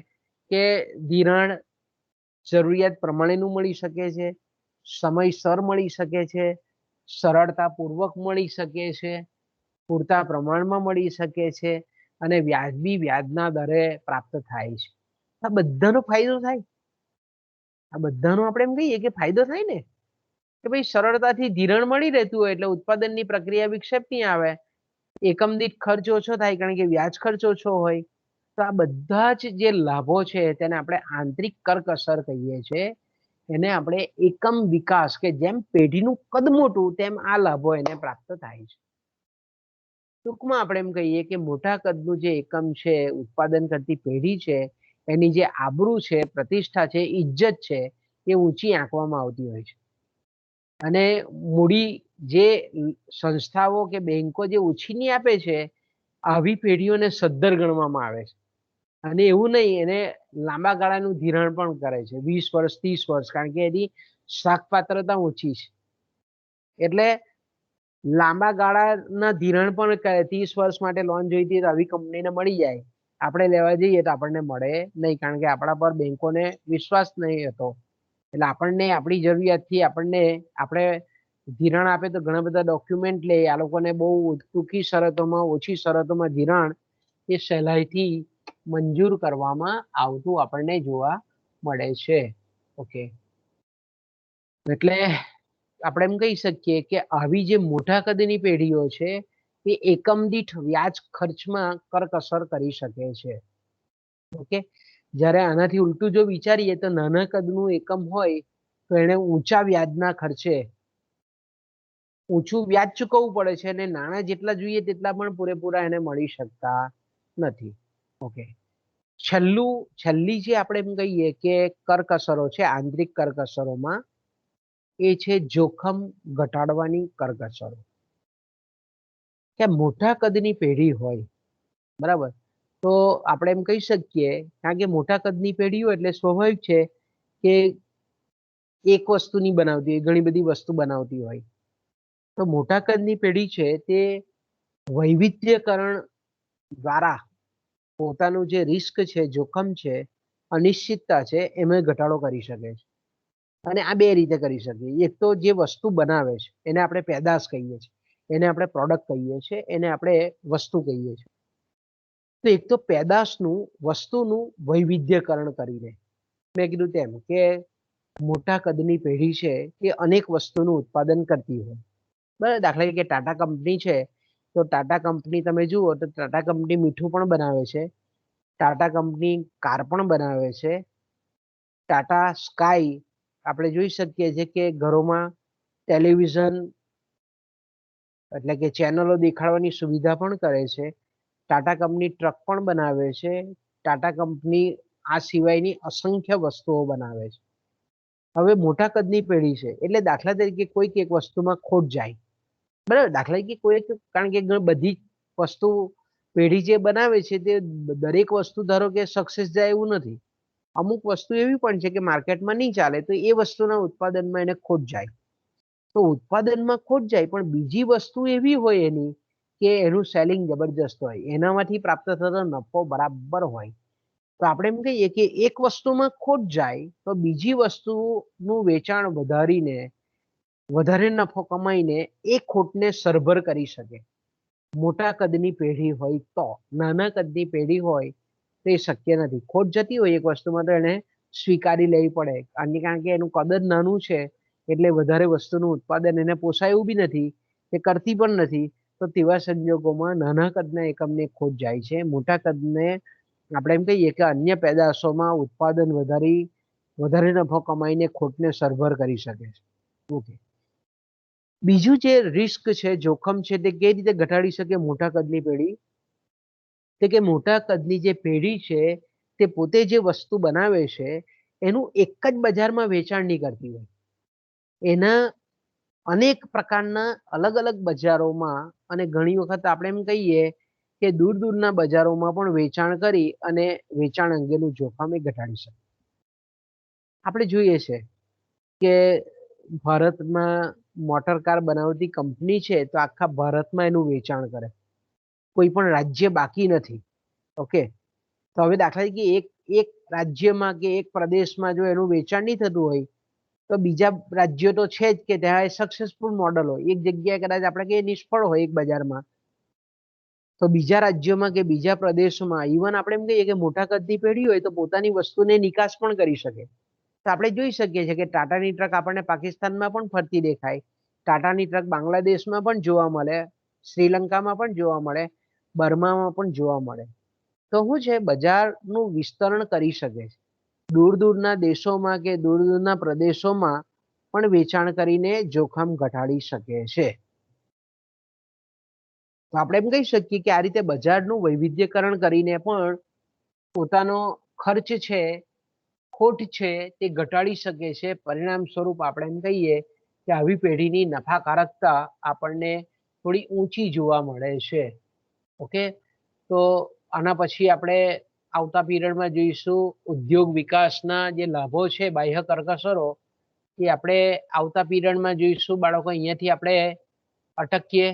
કે ધિરાણ જરૂરિયાત પ્રમાણેનું મળી શકે છે, સમયસર મળી શકે છે, સરળતાપૂર્વક મળી શકે છે, પૂરતા પ્રમાણમાં મળી શકે છે અને વ્યાજબી વ્યાજના દરે પ્રાપ્ત થાય છે. આ બધાનો ફાયદો થાય. આ બધાનો આપણે એમ કહીએ કે ફાયદો થાય ને કે ભાઈ સરળતાથી ધિરાણ મળી રહેતું હોય એટલે ઉત્પાદનની પ્રક્રિયા વિક્ષેપ નહીં આવે, એકમ દીઠ ખર્ચ ઓછો થાય કારણ કે વ્યાજ ખર્ચ ઓછો હોય. તો આ બધા જ જે લાભો છે તેને આપણે આંતરિક કરકસર કહીએ છીએ. એને આપણે એકમ વિકાસ કે જેમ પેઢીનું કદ મોટું તેમ આ લાભો એને પ્રાપ્ત થાય છે. ટૂંકમાં આપણે એમ કહીએ કે મોટા કદનું જે એકમ છે, ઉત્પાદન કરતી પેઢી છે, એની જે આબરૂ છે, પ્રતિષ્ઠા છે, ઇજ્જત છે, એ ઊંચી આંકવામાં આવતી હોય છે. અને મૂડી જે સંસ્થાઓ કે બેંકો જે ઉછીની આપે છે, આવી પેઢીઓને સદ્ધર ગણવામાં આવે છે. અને એવું નહીં, એને લાંબા ગાળાનું ધિરાણ પણ કરે છે, 20 વર્ષ, 30 વર્ષ, કારણ કે એની શાખ પાત્રતા ઓછી છે. એટલે લાંબા ગાળાના ધિરાણ પણ 30 વર્ષ માટે લોન જોઈતી તો આવી કંપનીને મળી જાય. આપણે લેવા જઈએ તો આપણને મળે નહીં, કારણ કે આપણા પર બેંકોને વિશ્વાસ નહીં હતો. એટલે આપણને આપણી જરૂરિયાતથી આપણે ધિરાણ આપે તો ઘણા બધા ડોક્યુમેન્ટ લે, આ લોકોને બહુ ટૂંકી શરતોમાં, ઓછી શરતોમાં ધિરાણ એ સહેલાઈથી મંજૂર કરવામાં આવતું આપણને જોવા મળે છે. ઓકે, એટલે આપણે એમ કહી શકીએ કે આવી જે મોટા કદની પેઢીઓ છે એ એકમ દીઠ વ્યાજ ખર્ચમાં કરકસર કરી શકે છે. ઓકે, જ્યારે આનાથી ઉલટું જો વિચારીએ તો નાના કદનું એકમ હોય તો એને ઊંચા વ્યાજના ખર્ચે ઊંચું વ્યાજ ચૂકવવું પડે છે અને નાણાં જેટલા જોઈએ તેટલા પણ પૂરેપૂરા એને મળી શકતા નથી. ઓકે, છેલ્લી જે આપણે એમ કહીએ કે કરકસરો છે આંતરિક કરકસરોમાં, એ છે જોખમ ઘટાડવાની કરકસરો. કે મોટા કદની પેઢી હોય, બરાબર, તો આપણે એમ કહી શકીએ, કારણ કે મોટા કદની પેઢી હોય એટલે સ્વાભાવિક છે કે એક વસ્તુ નહીં બનાવતી હોય, ઘણી બધી વસ્તુ બનાવતી હોય. તો મોટા કદની પેઢી છે તે વૈવિધ્યકરણ દ્વારા પોતાનું જે રિસ્ક છે, જોખમ છે, અનિશ્ચિતતા છે, એમાં ઘટાડો કરી શકે છે. અને આ બે રીતે કરી શકીએ. એક તો જે વસ્તુ બનાવે છે એને આપણે પેદાશ કહીએ છીએ, એને આપણે પ્રોડક્ટ કહીએ છીએ, એને આપણે વસ્તુ કહીએ છીએ. તો એક તો પેદાશનું, વસ્તુનું વૈવિધ્યકરણ કરીને, મેં કીધું તેમ કે મોટા કદની પેઢી છે એ અનેક વસ્તુનું ઉત્પાદન કરતી હોય. બરાબર, દાખલા તરીકે ટાટા કંપની છે તો ટાટા કંપની તમે જુઓ તો ટાટા કંપની મીઠું પણ બનાવે છે, ટાટા કંપની કાર પણ બનાવે છે, ટાટા સ્કાય આપણે જોઈ શકીએ છીએ કે ઘરોમાં ટેલિવિઝન એટલે કે ચેનલો દેખાડવાની સુવિધા પણ કરે છે. ટાટા કંપની ટ્રક પણ બનાવે છે. ટાટા કંપની આ સિવાયની અસંખ્ય વસ્તુઓ બનાવે છે. હવે મોટા કદની પેઢી છે એટલે દાખલા તરીકે કોઈક એક વસ્તુમાં ખોટ જાય, બરાબર, દાખલા તરીકે કારણ કે બધી વસ્તુ પેઢી જે બનાવે છે તે દરેક વસ્તુ ધારો કે સક્સેસ જાય એવું નથી. અમુક વસ્તુ એવી પણ છે કે માર્કેટમાં નહીં ચાલે તો એ વસ્તુના ઉત્પાદનમાં એને ખોટ જાય. તો ઉત્પાદનમાં ખોટ જાય પણ બીજી વસ્તુ એવી હોય એની કે એનું સેલિંગ જબરજસ્ત હોય, એનામાંથી પ્રાપ્ત થતો નફો બરાબર હોય. તો આપણે એમ કહીએ કે એક વસ્તુમાં ખોટ જાય તો બીજી વસ્તુનું વેચાણ વધારીને વધારે નફો કમાઈને એ ખોટને સરભર કરી શકે. મોટા કદની પેઢી હોય તો, નાના કદની પેઢી હોય તો એ શક્ય નથી. ખોટ જતી હોય એક વસ્તુમાં તો એને સ્વીકારી લેવી પડે, કારણ કે એનું કદ જ નાનું છે એટલે વધારે વસ્તુનું ઉત્પાદન એને પોસાય એવું બી નથી, એ કરતી પણ નથી. તો તેવા સંજોગોમાં નાના કદના એકમને ખોટ જાય છે. મોટા કદને આપણે એમ કહીએ કે અન્ય પેદાશોમાં ઉત્પાદન વધારે નફો કમાઈને ખોટને સરભર કરી શકે છે. ઓકે, બીજું જે રિસ્ક છે, જોખમ છે, તે કઈ રીતે ઘટાડી શકે મોટા કદની પેઢી? તે કે મોટા કદની જે પેઢી છે તે પોતે જે વસ્તુ બનાવે છે એનું એક જ બજારમાં વેચાણ નહીં કરતી હોય, એના અનેક પ્રકારના અલગ અલગ બજારોમાં અને ઘણી વખત આપણે એમ કહીએ કે દૂર દૂરના બજારોમાં પણ વેચાણ કરી અને વેચાણ અંગેનું જોખમ એ ઘટાડી શકે. આપણે જોઈએ છે કે ભારતમાં મોટર કાર બનાવતી કંપની છે તો આખા ભારતમાં એનું વેચાણ કરે, કોઈ પણ રાજ્ય બાકી નથી. ઓકે, તો હવે દાખલા તરીકે એક રાજ્યમાં કે એક પ્રદેશમાં જો એનું વેચાણ નહીં થતું હોય તો બીજા રાજ્યો તો છે જ કે ત્યાં સક્સેસફુલ મોડલ હોય. એક જગ્યાએ કદાચ આપણે કહીએ નિષ્ફળ હોય એક બજારમાં, તો બીજા રાજ્યોમાં કે બીજા પ્રદેશોમાં ઇવન આપણે એમ કહીએ કે મોટા કદની પેઢી હોય તો પોતાની વસ્તુને નિકાસ પણ કરી શકે. તો આપણે જોઈ શકીએ છીએ કે ટાટાની ટ્રક આપણને પાકિસ્તાનમાં પણ ફરતી દેખાય, ટાટાની ટ્રક બાંગ્લાદેશમાં પણ જોવા મળે, શ્રીલંકામાં પણ જોવા મળે, બર્મામાં પણ જોવા મળે. તો શું છે, બજારનું વિસ્તરણ કરી શકે છે. દૂર દૂરના દેશોમાં કે દૂર દૂરના પ્રદેશોમાં પણ વેચાણ કરીને જોખમ ઘટાડી શકે છે. તો આપણે એમ કહી શકીએ કે આ રીતે બજારનું વૈવિધ્યકરણ કરીને પણ પોતાનો ખર્ચ છે, ખોટ છે તે ઘટાડી શકે છે. પરિણામ સ્વરૂપ આપણે એમ કહીએ કે આવી પેઢીની નફાકારકતા આપણને થોડી ઊંચી જોવા મળે છે. ઓકે, તો આના પછી આપણે આવતા પીરિયડમાં જોઈશું ઉદ્યોગ વિકાસના જે લાભો છે, બાહ્ય કરકસરો, એ આપણે આવતા પીરિયડમાં જોઈશું. બાળકો, અહીંયાથી આપણે અટકીએ.